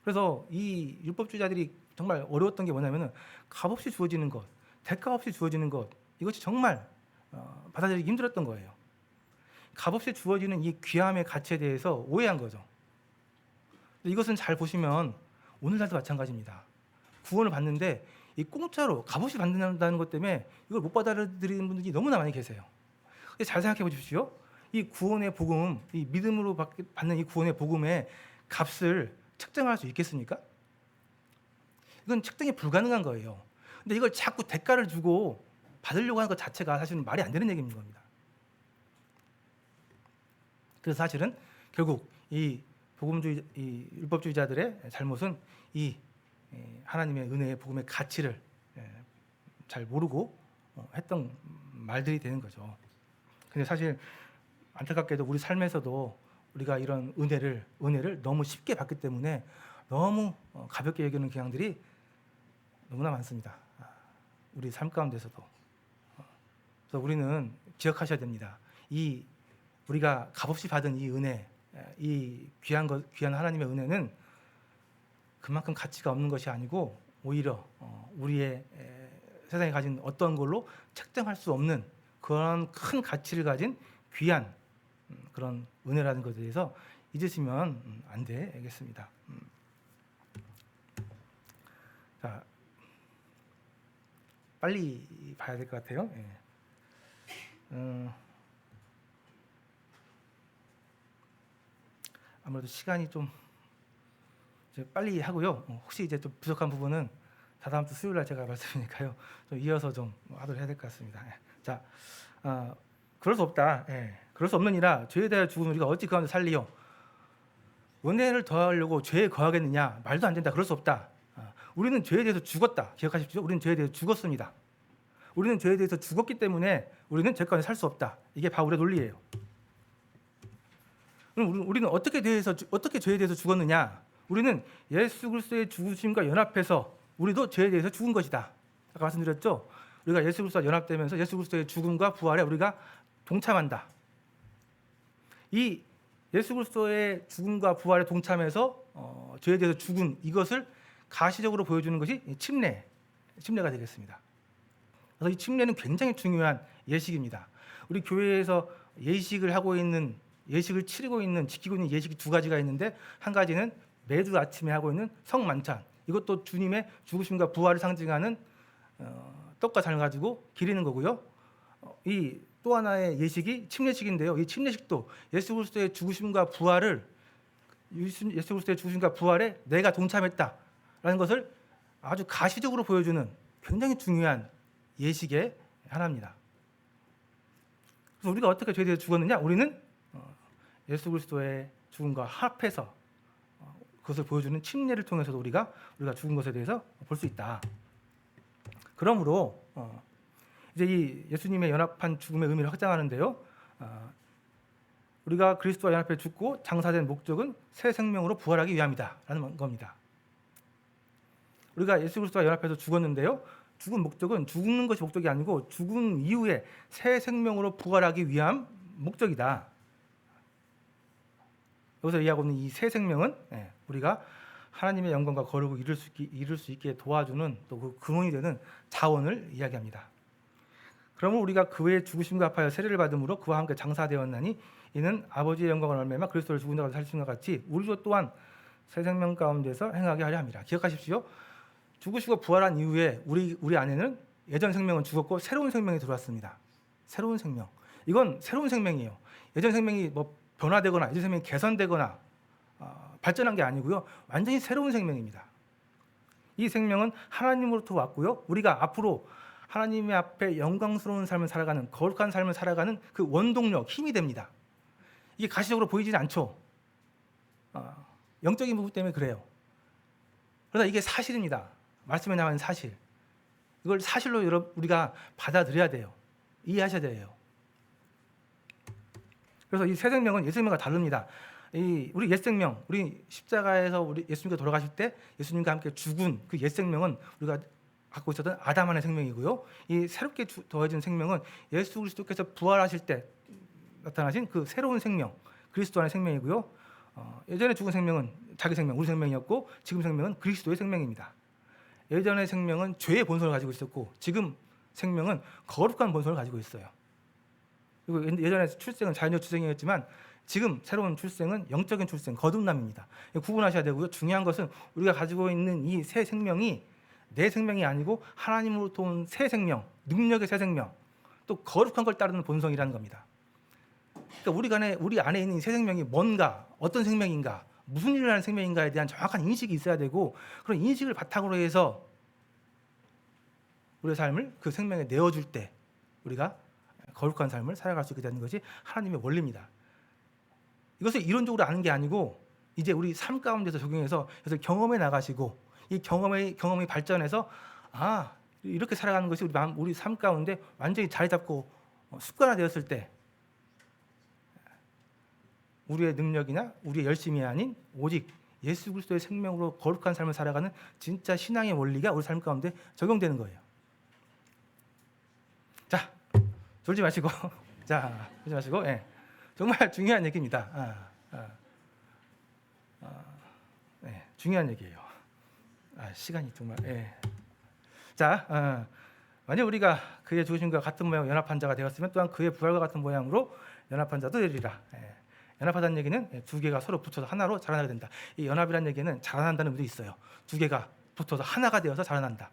그래서 이 율법주의자들이 정말 어려웠던 게 뭐냐면은 값없이 주어지는 것, 대가 없이 주어지는 것, 이것이 정말 받아들이기 힘들었던 거예요. 값없이 주어지는 이 귀함의 가치에 대해서 오해한 거죠. 이것은 잘 보시면 오늘날도 마찬가지입니다. 구원을 받는데 이 공짜로 값없이 받는다는 것 때문에 이걸 못 받아들이는 분들이 너무나 많이 계세요. 잘 생각해 보십시오. 이 구원의 복음, 이 믿음으로 받는 이 구원의 복음의 값을 측정할 수 있겠습니까? 이건 측정이 불가능한 거예요. 근데 이걸 자꾸 대가를 주고 받으려고 하는 것 자체가 사실은 말이 안 되는 얘기인 겁니다. 그래서 사실은 결국 이 율법주의자들의 잘못은 이 하나님의 은혜의 복음의 가치를 잘 모르고 했던 말들이 되는 거죠. 근데 사실 안타깝게도 우리 삶에서도 우리가 이런 은혜를 너무 쉽게 받기 때문에 너무 가볍게 여기는 경향들이 너무나 많습니다. 우리 삶 가운데서도. 그래서 우리는 기억하셔야 됩니다. 이 우리가 값없이 받은 이 은혜, 이 귀한 하나님의 은혜는 그만큼 가치가 없는 것이 아니고 오히려 우리의 세상에 가진 어떤 걸로 책정할 수 없는 그런 큰 가치를 가진 귀한 그런 은혜라는 것에 대해서 잊으시면 안 되겠습니다. 자, 빨리 봐야 될 것 같아요. 아무래도 시간이 좀 빨리 하고요. 혹시 이제 좀 부족한 부분은 다다음 주 수요일 날 제가 말씀이니까요. 좀 이어서 좀 하도록 해야 될 것 같습니다. 자, 그럴 수 없다. 그럴 수 없느니라 죄에 대하여 죽은 우리가 어찌 그 가운데 살리요? 은혜를 더하려고 죄에 거하겠느냐? 말도 안 된다. 그럴 수 없다. 우리는 죄에 대해서 죽었다. 기억하십시오. 우리는 죄에 대해서 죽었습니다. 우리는 죄에 대해서 죽었기 때문에 우리는 죄 가운데 살 수 없다. 이게 바울의 논리예요. 그럼 우리는 어떻게 죄에 대해서 죽었느냐? 우리는 예수 그리스도의 죽으심과 연합해서 우리도 죄에 대해서 죽은 것이다. 아까 말씀드렸죠. 우리가 예수 그리스도와 연합되면서 예수 그리스도의 죽음과 부활에 우리가 동참한다. 이 예수 그리스도의 죽음과 부활에 동참해서 죄에 대해서 죽은 이것을 가시적으로 보여주는 것이 침례가 되겠습니다. 그래서 이 침례는 굉장히 중요한 예식입니다. 우리 교회에서 예식을 지키고 있는 예식이 두 가지가 있는데, 한 가지는 매주 아침에 하고 있는 성만찬. 이것도 주님의 죽으심과 부활을 상징하는 떡과 잔을 가지고 기리는 거고요. 이 또 하나의 예식이 침례식인데요. 이 침례식도 예수 그리스도의 죽으심과 부활에 내가 동참했다라는 것을 아주 가시적으로 보여주는 굉장히 중요한 예식의 하나입니다. 그래서 우리가 어떻게 죄에 대해서 죽었느냐? 우리는 예수 그리스도의 죽음과 합해서 그것을 보여주는 침례를 통해서도 우리가 죽은 것에 대해서 볼 수 있다. 그러므로 이제 이 예수님의 연합한 죽음의 의미를 확장하는데요. 우리가 그리스도와 연합해 죽고 장사된 목적은 새 생명으로 부활하기 위함이다라는 겁니다. 우리가 예수 그리스도와 연합해서 죽었는데요. 죽은 목적은 죽는 것이 목적이 아니고 죽은 이후에 새 생명으로 부활하기 위한 목적이다. 여기서 이야기하고 있는 이 새 생명은 우리가 하나님의 영광과 거룩을 이룰 수 있게 도와주는 또 그 근원이 되는 자원을 이야기합니다. 그러면 우리가 그의 죽으심과 합하여 세례를 받음으로 그와 함께 장사되었나니 이는 아버지의 영광을 말미암아 그리스도를 죽은 자가 살리신 것 같이 우리도 또한 새 생명 가운데서 행하게 하려 함이라. 기억하십시오. 죽으시고 부활한 이후에 우리 안에는 예전 생명은 죽었고 새로운 생명이 들어왔습니다. 새로운 생명. 이건 새로운 생명이에요. 예전 생명이 뭐 변화되거나 예전 생명이 개선되거나 발전한 게 아니고요. 완전히 새로운 생명입니다. 이 생명은 하나님으로부터 왔고요. 우리가 앞으로 하나님의 앞에 영광스러운 삶을 살아가는, 거룩한 삶을 살아가는 그 원동력, 힘이 됩니다. 이게 가시적으로 보이지는 않죠. 영적인 부분 때문에 그래요. 그러나 이게 사실입니다. 말씀에 나와 있는 사실. 이걸 사실로 우리가 받아들여야 돼요. 이해하셔야 돼요. 그래서 이 새 생명은 옛 생명과 다릅니다. 우리 옛 생명, 우리 십자가에서 우리 예수님께서 돌아가실 때 예수님과 함께 죽은 그 옛 생명은 우리가 갖고 있었던 아담 안의 생명이고요. 이 새롭게 더해진 생명은 예수 그리스도께서 부활하실 때 나타나신 그 새로운 생명, 그리스도 안의 생명이고요. 예전에 죽은 생명은 자기 생명, 우리 생명이었고, 지금 생명은 그리스도의 생명입니다. 예전의 생명은 죄의 본성을 가지고 있었고, 지금 생명은 거룩한 본성을 가지고 있어요. 그리고 예전에 출생은 자연적 출생이었지만 지금 새로운 출생은 영적인 출생, 거듭남입니다. 구분하셔야 되고요. 중요한 것은 우리가 가지고 있는 이 새 생명이 내 생명이 아니고 하나님으로부터 온 새 생명, 능력의 새 생명, 또 거룩한 걸 따르는 본성이라는 겁니다. 그러니까 우리 안에 있는 새 생명이 뭔가, 어떤 생명인가, 무슨 일을 하는 생명인가에 대한 정확한 인식이 있어야 되고, 그런 인식을 바탕으로 해서 우리의 삶을 그 생명에 내어줄 때 우리가 거룩한 삶을 살아갈 수 있게 되는 것이 하나님의 원리입니다. 이것을 이론적으로 아는 게 아니고 이제 우리 삶 가운데서 적용해서 그래서 경험해 나가시고, 이 경험이 발전해서 이렇게 살아가는 것이 우리 삶 가운데 완전히 자리 잡고 습관화되었을 때 우리의 능력이나 우리의 열심이 아닌 오직 예수 그리스도의 생명으로 거룩한 삶을 살아가는 진짜 신앙의 원리가 우리 삶 가운데 적용되는 거예요. 자, 졸지 마시고 졸지 마시고, 정말 중요한 얘기입니다. 중요한 얘기예요. 시간이 정말. 자, 만약 우리가 그의 죽으심과 같은 모양 연합한 자가 되었으면 또한 그의 부활과 같은 모양으로 연합한 자도 되리라. 연합하다는 얘기는 두 개가 서로 붙어서 하나로 자라나게 된다. 이 연합이라는 얘기는 자라난다는 의미도 있어요. 두 개가 붙어서 하나가 되어서 자라난다.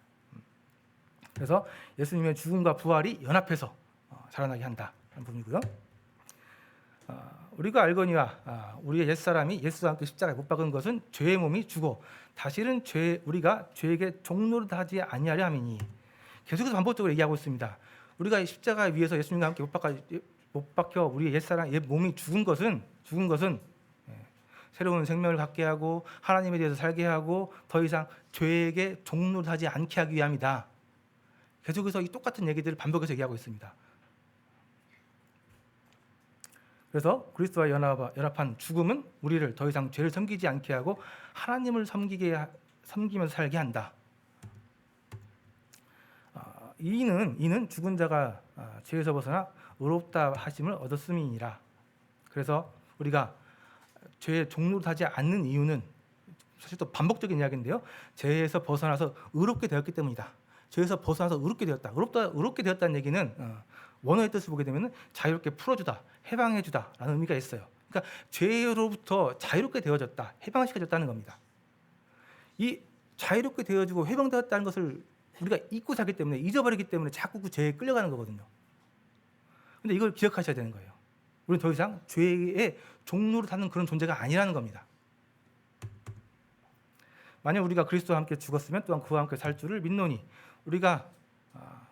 그래서 예수님의 죽음과 부활이 연합해서 자라나게 한다는 부분이고요. 우리가 알거니와 우리의 옛사람이 예수와 함께 십자가에 못 박은 것은 죄의 몸이 죽어 다시는 우리가 죄에게 종노릇하지 아니하려 함이니. 계속해서 반복적으로 얘기하고 있습니다. 우리가 십자가 위에서 예수님과 함께 못 박혀 우리의 옛사람, 옛 몸이 죽은 것은 새로운 생명을 갖게 하고 하나님에 대해서 살게 하고 더 이상 죄에게 종노릇하지 않게 하기 위함이다. 계속해서 이 똑같은 얘기들을 반복해서 얘기하고 있습니다. 그래서 그리스도와 연합한 죽음은 우리를 더 이상 죄를 섬기지 않게 하고 하나님을 섬기면서 살게 한다. 이는 죽은 자가 죄에서 벗어나 의롭다 하심을 얻었음이니라. 그래서 우리가 죄에 종노릇하지 않는 이유는 사실 또 반복적인 이야기인데요. 죄에서 벗어나서 의롭게 되었기 때문이다. 죄에서 벗어나서 의롭게 되었다. 의롭게 되었다는 얘기는 원어의 뜻을 보게 되면 자유롭게 풀어주다, 해방해주다라는 의미가 있어요. 그러니까 죄로부터 자유롭게 되어졌다, 해방시켜졌다는 겁니다. 이 자유롭게 되어지고 해방되었다는 것을 우리가 잊고 살기 때문에, 잊어버리기 때문에 자꾸 그 죄에 끌려가는 거거든요. 근데 이걸 기억하셔야 되는 거예요. 우리는 더 이상 죄의 종로를 타는 그런 존재가 아니라는 겁니다. 만약 우리가 그리스도와 함께 죽었으면 또한 그와 함께 살 줄을 믿노니. 우리가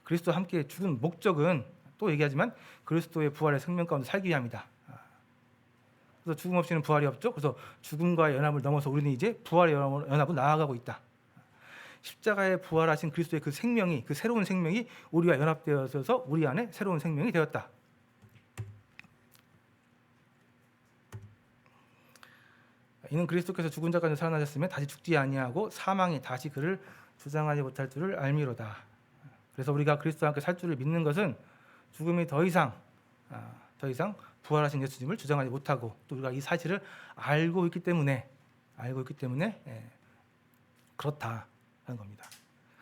그리스도와 함께 죽은 목적은 또 얘기하지만 그리스도의 부활의 생명 가운데 살기 위함이다. 그래서 죽음 없이는 부활이 없죠. 그래서 죽음과의 연합을 넘어서 우리는 이제 부활의 연합으로 나아가고 있다. 십자가에 부활하신 그리스도의 그 생명이, 그 새로운 생명이 우리와 연합되어서 우리 안에 새로운 생명이 되었다. 이는 그리스도께서 죽은 자 가운데 살아나셨으면 다시 죽지 아니하고 사망이 다시 그를 주장하지 못할 줄을 알미로다. 그래서 우리가 그리스도와 함께 살 줄을 믿는 것은 죽음이 더 이상 부활하신 예수님을 주장하지 못하고 또 우리가 이 사실을 알고 있기 때문에 그렇다 하는 겁니다.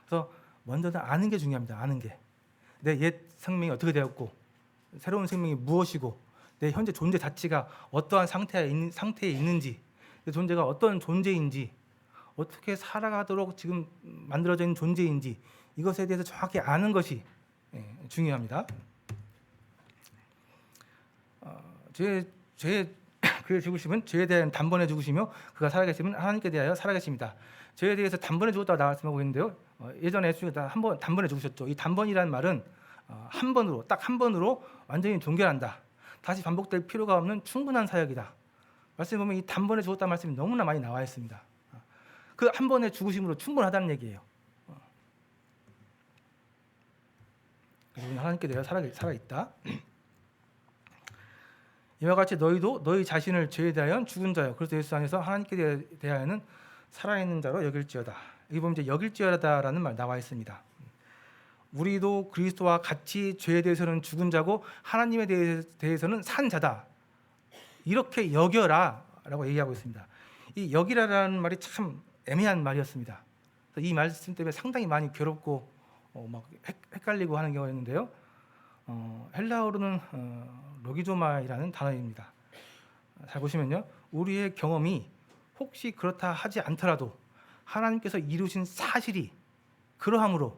그래서 먼저는 아는 게 중요합니다. 아는 게 내 옛 생명이 어떻게 되었고 새로운 생명이 무엇이고 내 현재 존재 자체가 어떠한 상태에 있는지, 내 존재가 어떤 존재인지, 어떻게 살아가도록 지금 만들어져 있는 존재인지, 이것에 대해서 정확히 아는 것이 죄의 그의 죽으심은 죄에 대한 단번에 죽으시며 그가 살아계심은 하나님께 대하여 살아계십니다. 죄에 대해서 단번에 죽었다고 말씀하고 있는데요. 예전에 예수님이 한번 단번에 죽으셨죠. 이 단번이라는 말은 한 번으로, 딱 한 번으로 완전히 종결한다. 다시 반복될 필요가 없는 충분한 사역이다. 말씀에 보면 이 단번에 죽었다는 말씀이 너무나 많이 나와 있습니다. 그 한 번의 죽으심으로 충분하다는 얘기예요. 하나님께 대하여 살아있다. 이와 같이 너희도 너희 자신을 죄에 대하여 죽은 자요, 그래서 예수 안에서 하나님께 대하여는 살아있는 자로 여길지어다. 여기 보면 이제 여길지어다라는 말 나와 있습니다. 우리도 그리스도와 같이 죄에 대해서는 죽은 자고 하나님에 대해서는 산 자다. 이렇게 여겨라라고 얘기하고 있습니다. 이 여기라라는 말이 참 애매한 말이었습니다. 이 말씀 때문에 상당히 많이 괴롭고 막 헷갈리고 하는 경우가 있는데요. 헬라어로는 로기조마이라는 단어입니다. 잘 보시면요, 우리의 경험이 혹시 그렇다 하지 않더라도 하나님께서 이루신 사실이 그러함으로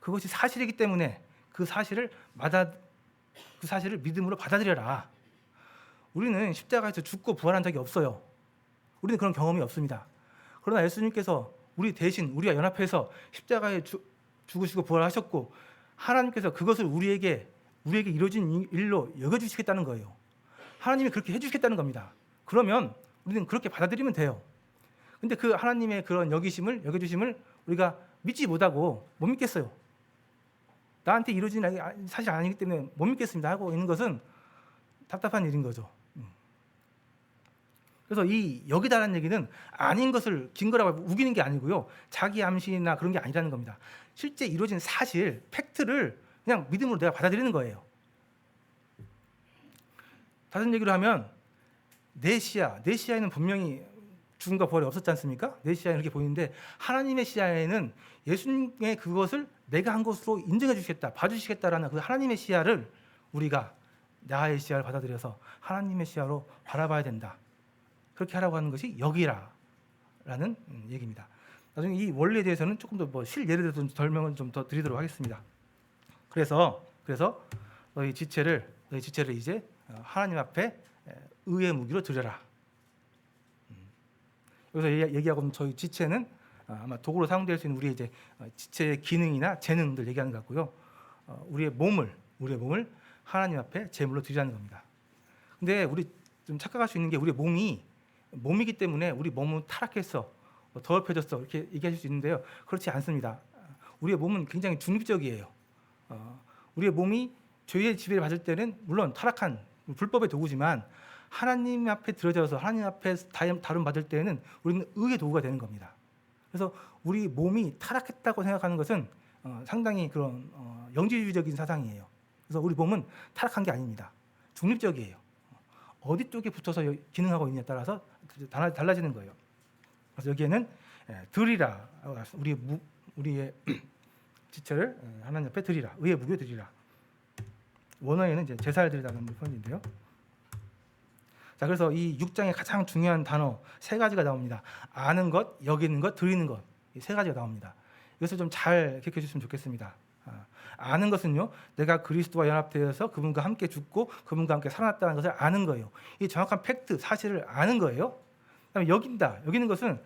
그것이 사실이기 때문에 그 사실을 믿음으로 받아들여라. 우리는 십자가에서 죽고 부활한 적이 없어요. 우리는 그런 경험이 없습니다. 그러나 예수님께서 우리 대신 우리와 연합해서 십자가에 죽으시고 부활하셨고 하나님께서 그것을 우리에게 이루어진 일로 여겨주시겠다는 거예요. 하나님이 그렇게 해주시겠다는 겁니다. 그러면 우리는 그렇게 받아들이면 돼요. 근데 그 하나님의 그런 여겨주심을 우리가 믿지 못하고 못 믿겠어요. 나한테 이루어진 사실 아니기 때문에 못 믿겠습니다 하고 있는 것은 답답한 일인 거죠. 그래서 이 여기다라는 얘기는 아닌 것을 증거라고 우기는 게 아니고요, 자기 암시나 그런 게 아니라는 겁니다. 실제 이루어진 사실, 팩트를 그냥 믿음으로 내가 받아들이는 거예요. 다른 얘기로 하면 내 시야에는 분명히 죽음과 부활이 없었지 않습니까? 내 시야에는 그렇게 보이는데 하나님의 시야에는 예수님의 그것을 내가 한 것으로 인정해 주시겠다, 봐주시겠다라는 그 하나님의 시야를 우리가 나의 시야를 받아들여서 하나님의 시야로 바라봐야 된다. 그렇게 하라고 하는 것이 여기라라는 얘기입니다. 나중에 이 원리에 대해서는 조금 더 실예를 들어서 설명을 좀 더 드리도록 하겠습니다. 그래서 너희 지체를 이제 하나님 앞에 의의 무기로 드려라. 여기서 얘기하고 있는 저희 지체는 아마 도구로 사용될 수 있는 우리의 이제 지체의 기능이나 재능들 얘기하는 것 같고요. 우리의 몸을 하나님 앞에 제물로 드리라는 겁니다. 근데 우리 좀 착각할 수 있는 게 우리의 몸이기 때문에 우리 몸은 타락했어, 더럽혀졌어 이렇게 얘기하실 수 있는데요. 그렇지 않습니다. 우리의 몸은 굉장히 중립적이에요. 우리의 몸이 죄의 지배를 받을 때는 물론 타락한 불법의 도구지만 하나님 앞에 들어져서 하나님 앞에 다름받을 때는 우리는 의의 도구가 되는 겁니다. 그래서 우리 몸이 타락했다고 생각하는 것은 상당히 그런 영지주의적인 사상이에요. 그래서 우리 몸은 타락한 게 아닙니다. 중립적이에요. 어디 쪽에 붙어서 기능하고 있느냐에 따라서 달라지는 거예요. 그래서 여기에는 드리라, 우리의 지체를 하나님 앞에 드리라, 의의 무기로 드리라. 원어에는 이제 제사를 드리라는 표현인데요. 자, 그래서 이 6장의 가장 중요한 단어 3가지가 나옵니다. 아는 것, 여기는 것, 드리는 것, 이 3가지가 나옵니다. 이것을 좀 잘 기억해 주시면 좋겠습니다. 아는 것은요, 내가 그리스도와 연합되어서 그분과 함께 죽고 그분과 함께 살아났다는 것을 아는 거예요. 이 정확한 팩트, 사실을 아는 거예요. 그다음에 여기는 것은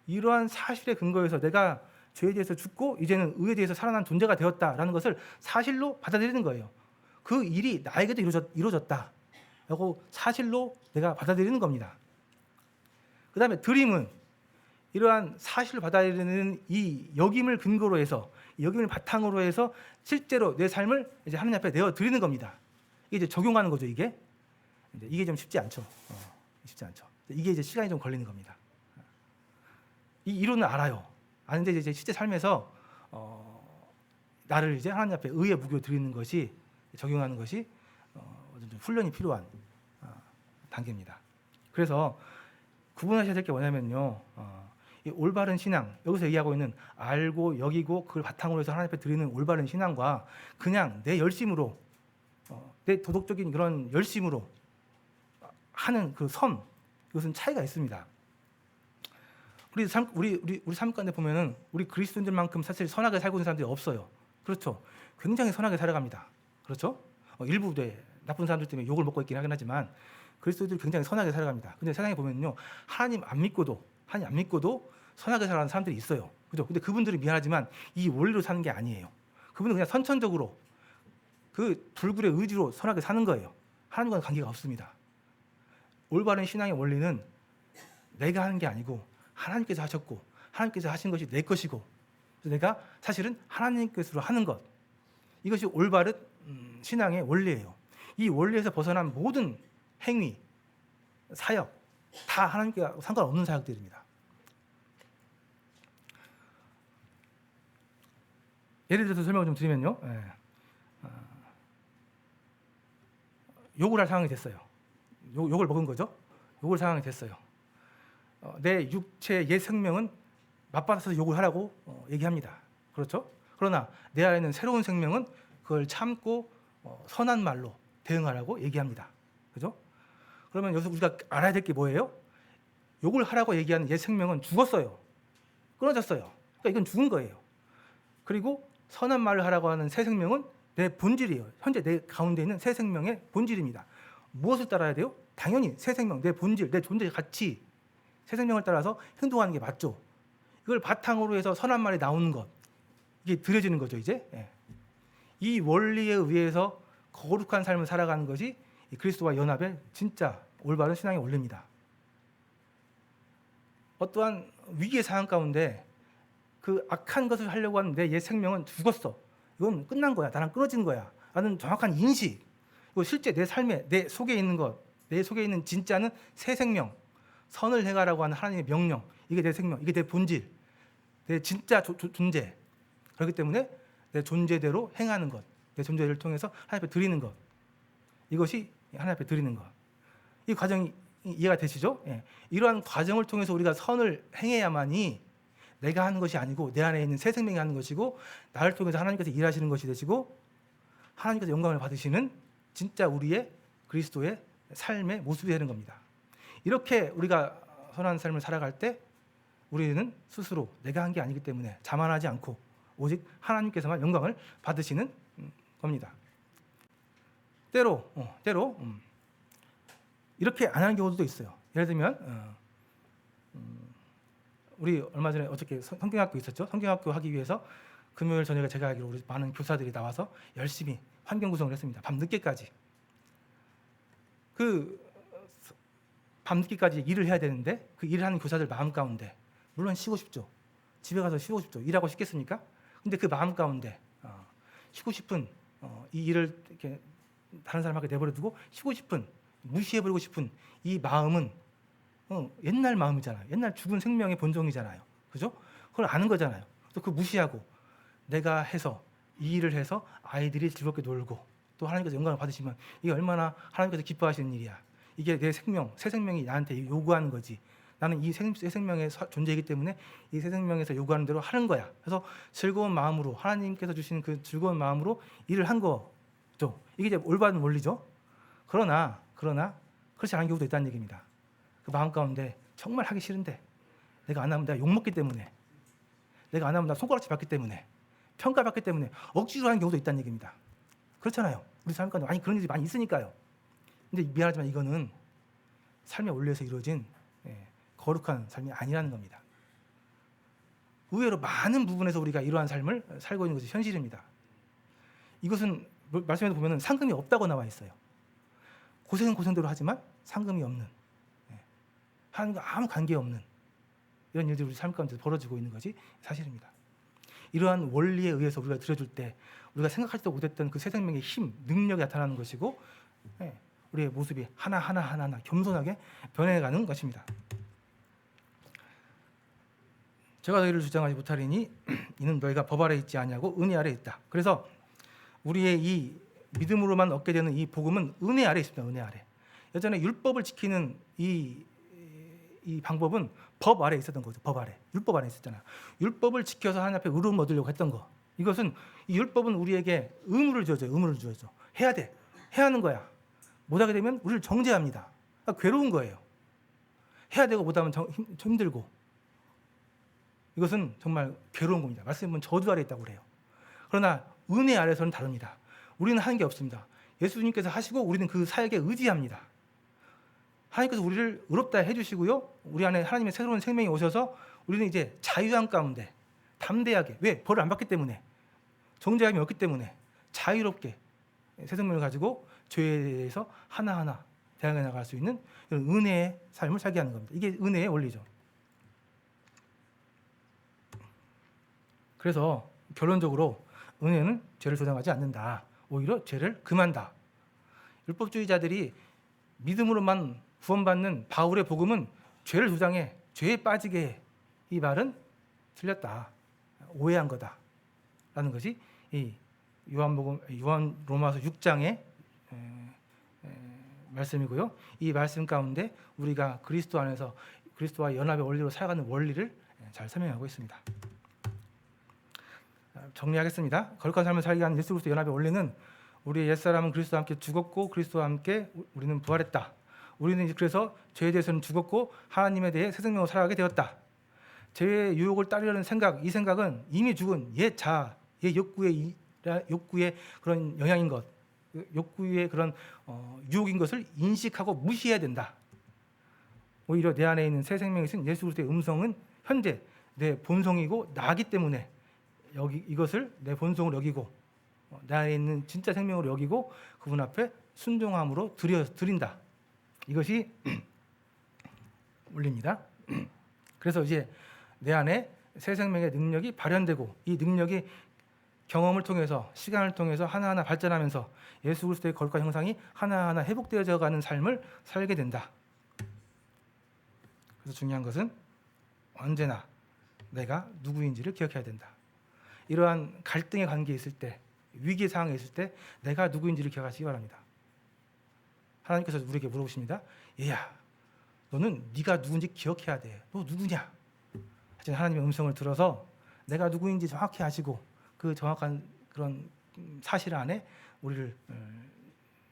이러한 사실에 근거해서 내가 죄에 대해서 죽고 이제는 의에 대해서 살아난 존재가 되었다라는 것을 사실로 받아들이는 거예요. 그 일이 나에게도 이루어졌다라고 사실로 내가 받아들이는 겁니다. 그 다음에 드림은 이러한 사실을 받아들이는 이 여김을 근거로 해서, 여김을 바탕으로 해서 실제로 내 삶을 이제 하나님 앞에 내어 드리는 겁니다. 이게 이제 적용하는 거죠. 이게 좀 쉽지 않죠. 이게 이제 시간이 좀 걸리는 겁니다. 이 이론은 알아요. 아는데 이제 실제 삶에서 나를 이제 하나님 앞에 의의 무기로 드리는 것이, 적용하는 것이 좀 훈련이 필요한 단계입니다. 그래서 구분하셔야 될 게 뭐냐면요, 이 올바른 신앙, 여기서 얘기하고 있는 알고 여기고 그걸 바탕으로 해서 하나님 앞에 드리는 올바른 신앙과 그냥 내 열심으로, 내 도덕적인 그런 열심으로 하는 그 선, 이것은 차이가 있습니다. 우리 삶 가운데 보면은 우리 그리스도인들만큼 사실 선하게 살고 있는 사람들이 없어요. 그렇죠? 굉장히 선하게 살아갑니다. 그렇죠? 일부 나쁜 사람들 때문에 욕을 먹고 있긴 하긴 하지만 그리스도인들이 굉장히 선하게 살아갑니다. 근데 세상에 보면요, 하나님 안 믿고도 선하게 살아가는 사람들이 있어요. 그죠? 근데 그분들이 미안하지만 이 원리로 사는 게 아니에요. 그분은 그냥 선천적으로 그 불굴의 의지로 선하게 사는 거예요. 하나님과는 관계가 없습니다. 올바른 신앙의 원리는 내가 하는 게 아니고 하나님께서 하셨고 하나님께서 하신 것이 내 것이고, 그래서 내가 사실은 하나님께서 하는 것, 이것이 올바른 신앙의 원리예요. 이 원리에서 벗어난 모든 행위, 사역 다 하나님께 상관없는 사역들입니다. 예를 들어서 설명을 좀 드리면요, 욕을 할 상황이 됐어요. 욕을 먹은 거죠. 욕을 상황이 됐어요. 내 육체의 옛 생명은 맞받아서 욕을 하라고 얘기합니다. 그렇죠? 그러나 내 안에 있는 새로운 생명은 그걸 참고 선한 말로 대응하라고 얘기합니다. 그죠? 그러면 여기서 우리가 알아야 될 게 뭐예요? 욕을 하라고 얘기하는 옛 생명은 죽었어요. 끊어졌어요. 그러니까 이건 죽은 거예요. 그리고 선한 말을 하라고 하는 새 생명은 내 본질이에요. 현재 내 가운데 있는 새 생명의 본질입니다. 무엇을 따라야 돼요? 당연히 새 생명, 내 본질, 내 존재의 가치, 새 생명을 따라서 행동하는 게 맞죠. 이걸 바탕으로 해서 선한 말이 나오는 것, 이게 들여지는 거죠. 이제 이 원리에 의해서 거룩한 삶을 살아가는 것이 그리스도와 연합의 진짜 올바른 신앙의 원리입니다. 어떠한 위기의 상황 가운데 그 악한 것을 하려고 하는 내 옛 생명은 죽었어. 이건 끝난 거야. 나랑 끊어진 거야. 라는 정확한 인식. 그리고 실제 내 삶에 내 속에 있는 것, 내 속에 있는 진짜는 새 생명, 선을 행하라고 하는 하나님의 명령. 이게 내 생명, 이게 내 본질, 내 진짜 존재. 그렇기 때문에 내 존재대로 행하는 것, 내 존재를 통해서 하나님 앞에 드리는 것, 이것이 하나님 앞에 드리는 것. 이 과정이 이해가 되시죠? 예. 이러한 과정을 통해서 우리가 선을 행해야만이 내가 하는 것이 아니고 내 안에 있는 새 생명이 하는 것이고, 나를 통해서 하나님께서 일하시는 것이 되시고 하나님께서 영광을 받으시는 진짜 우리의 그리스도의 삶의 모습이 되는 겁니다. 이렇게 우리가 선한 삶을 살아갈 때 우리는 스스로 내가 한 게 아니기 때문에 자만하지 않고 오직 하나님께서만 영광을 받으시는 겁니다. 때로 이렇게 안 하는 경우도 있어요. 예를 들면 우리 얼마 전에 어저께 성경학교 있었죠. 성경학교 하기 위해서 금요일 저녁에 제가 알기로 우리 많은 교사들이 나와서 열심히 환경 구성을 했습니다. 밤 늦게까지. 밤 늦게까지 일을 해야 되는데 그 일을 하는 교사들 마음 가운데 물론 쉬고 싶죠. 집에 가서 쉬고 싶죠. 일하고 싶겠습니까? 근데 그 마음 가운데 쉬고 싶은 이 일을 이렇게 다른 사람에게 내버려두고 쉬고 싶은, 무시해버리고 싶은 이 마음은 옛날 마음이잖아요. 옛날 죽은 생명의 본성이잖아요. 그죠? 그걸 아는 거잖아요. 또 그 무시하고 내가 해서 이 일을 해서 아이들이 즐겁게 놀고 또 하나님께서 영광을 받으시면 이게 얼마나 하나님께서 기뻐하시는 일이야. 이게 내 생명, 새 생명이 나한테 요구하는 거지. 나는 이 새 생명의 존재이기 때문에 이 새 생명에서 요구하는 대로 하는 거야. 그래서 즐거운 마음으로 하나님께서 주시는 그 즐거운 마음으로 일을 한 거죠. 이게 이제 올바른 원리죠. 그러나 그렇지 않은 경우도 있다는 얘기입니다. 그 마음 가운데 정말 하기 싫은데 내가 안 하면 내가 욕먹기 때문에, 내가 안 하면 나 손가락질 받기 때문에, 평가받기 때문에 억지로 하는 경우도 있다는 얘기입니다. 그렇잖아요. 우리 삶 가운데 많이 그런 일이 많이 있으니까요. 근데 미안하지만 이거는 삶의 원리에서 이루어진 거룩한 삶이 아니라는 겁니다. 의외로 많은 부분에서 우리가 이러한 삶을 살고 있는 것이 현실입니다. 이것은 말씀에도 보면 상금이 없다고 나와 있어요. 고생은 고생대로 하지만 상금이 없는, 하나님과 아무 관계없는 이런 일들이 우리 삶 가운데 벌어지고 있는 것이 사실입니다. 이러한 원리에 의해서 우리가 들여줄 때 우리가 생각하지도 못했던 그 새 생명의 힘, 능력이 나타나는 것이고, 우리의 모습이 하나하나 겸손하게 변해가는 것입니다. 제가 너희를 주장하지 못하리니 이는 너희가 법 아래 있지 아니하고 은혜 아래 있다. 그래서 우리의 이 믿음으로만 얻게 되는 이 복음은 은혜 아래 있습니다. 은혜 아래. 예전에 율법을 지키는 이 방법은 법 아래 있었던 거죠. 법 아래. 율법 아래 있었잖아요. 율법을 지켜서 하나님 앞에 의로움 얻으려고 했던 거. 이것은 이 율법은 우리에게 의무를 주어져요. 의무를 주어져. 해야 돼. 해야 하는 거야. 못하게 되면 우리를 정죄합니다. 그러니까 괴로운 거예요. 해야 되고 못하면 힘들고. 이것은 정말 괴로운 겁니다. 말씀에 보면 저주 아래 있다고 그래요. 그러나 은혜 아래서는 다릅니다. 우리는 하는 게 없습니다. 예수님께서 하시고 우리는 그 사역에 의지합니다. 하나님께서 우리를 의롭다 해주시고요. 우리 안에 하나님의 새로운 생명이 오셔서 우리는 이제 자유함 가운데 담대하게, 왜? 벌을 안 받기 때문에, 정죄함이 없기 때문에 자유롭게 새 생명을 가지고 죄에 대해서 하나하나 대항해 나갈 수 있는 이런 은혜의 삶을 살게 하는 겁니다. 이게 은혜의 원리죠. 그래서 결론적으로 은혜는 죄를 조장하지 않는다. 오히려 죄를 금한다. 율법주의자들이 믿음으로만 구원받는 바울의 복음은 죄를 조장해, 죄에 빠지게 해. 이 말은 틀렸다. 오해한 거다라는 것이 이 요한 로마서 6장의 말씀이고요. 이 말씀 가운데 우리가 그리스도 안에서 그리스도와 연합의 원리로 살아가는 원리를 잘 설명하고 있습니다. 정리하겠습니다. 거룩한 삶을 살게 하는 예수 그리스도 연합의 원리는 우리의 옛사람은 그리스도와 함께 죽었고 그리스도와 함께 우리는 부활했다. 우리는 이제 그래서 죄에 대해서는 죽었고 하나님에 대해 새 생명으로 살아가게 되었다. 죄의 유혹을 따르려는 생각, 이 생각은 이미 죽은 옛 자아, 옛 욕구의 그런 영향인 것, 욕구의 그런 유혹인 것을 인식하고 무시해야 된다. 오히려 내 안에 있는 새 생명이신 예수 그리스도의 음성은 현재 내 본성이고 나기 때문에 이것을 내 본성으로 여기고 내 안에 있는 진짜 생명으로 여기고 그분 앞에 순종함으로 드린다. 이것이 원리입니다. 그래서 이제 내 안에 새 생명의 능력이 발현되고 이 능력이 경험을 통해서 시간을 통해서 하나하나 발전하면서 예수 그리스도의 거룩한 형상이 하나하나 회복되어져 가는 삶을 살게 된다. 그래서 중요한 것은 언제나 내가 누구인지를 기억해야 된다. 이러한 갈등의 관계에 있을 때, 위기의 상황에 있을 때 내가 누구인지를 기억하시기 바랍니다. 하나님께서 우리에게 물어보십니다. 얘야, 너는 네가 누군지 기억해야 돼. 너 누구냐? 하지만 하나님의 음성을 들어서 내가 누구인지 정확히 아시고 그 정확한 그런 사실 안에 우리를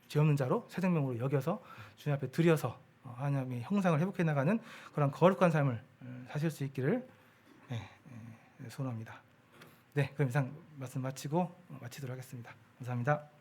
죄 없는 자로 새 생명으로 여겨서 주님 앞에 드려서 하나님의 형상을 회복해 나가는 그런 거룩한 삶을 사실 수 있기를 소원합니다. 네, 그럼 이상 말씀 마치도록 하겠습니다. 감사합니다.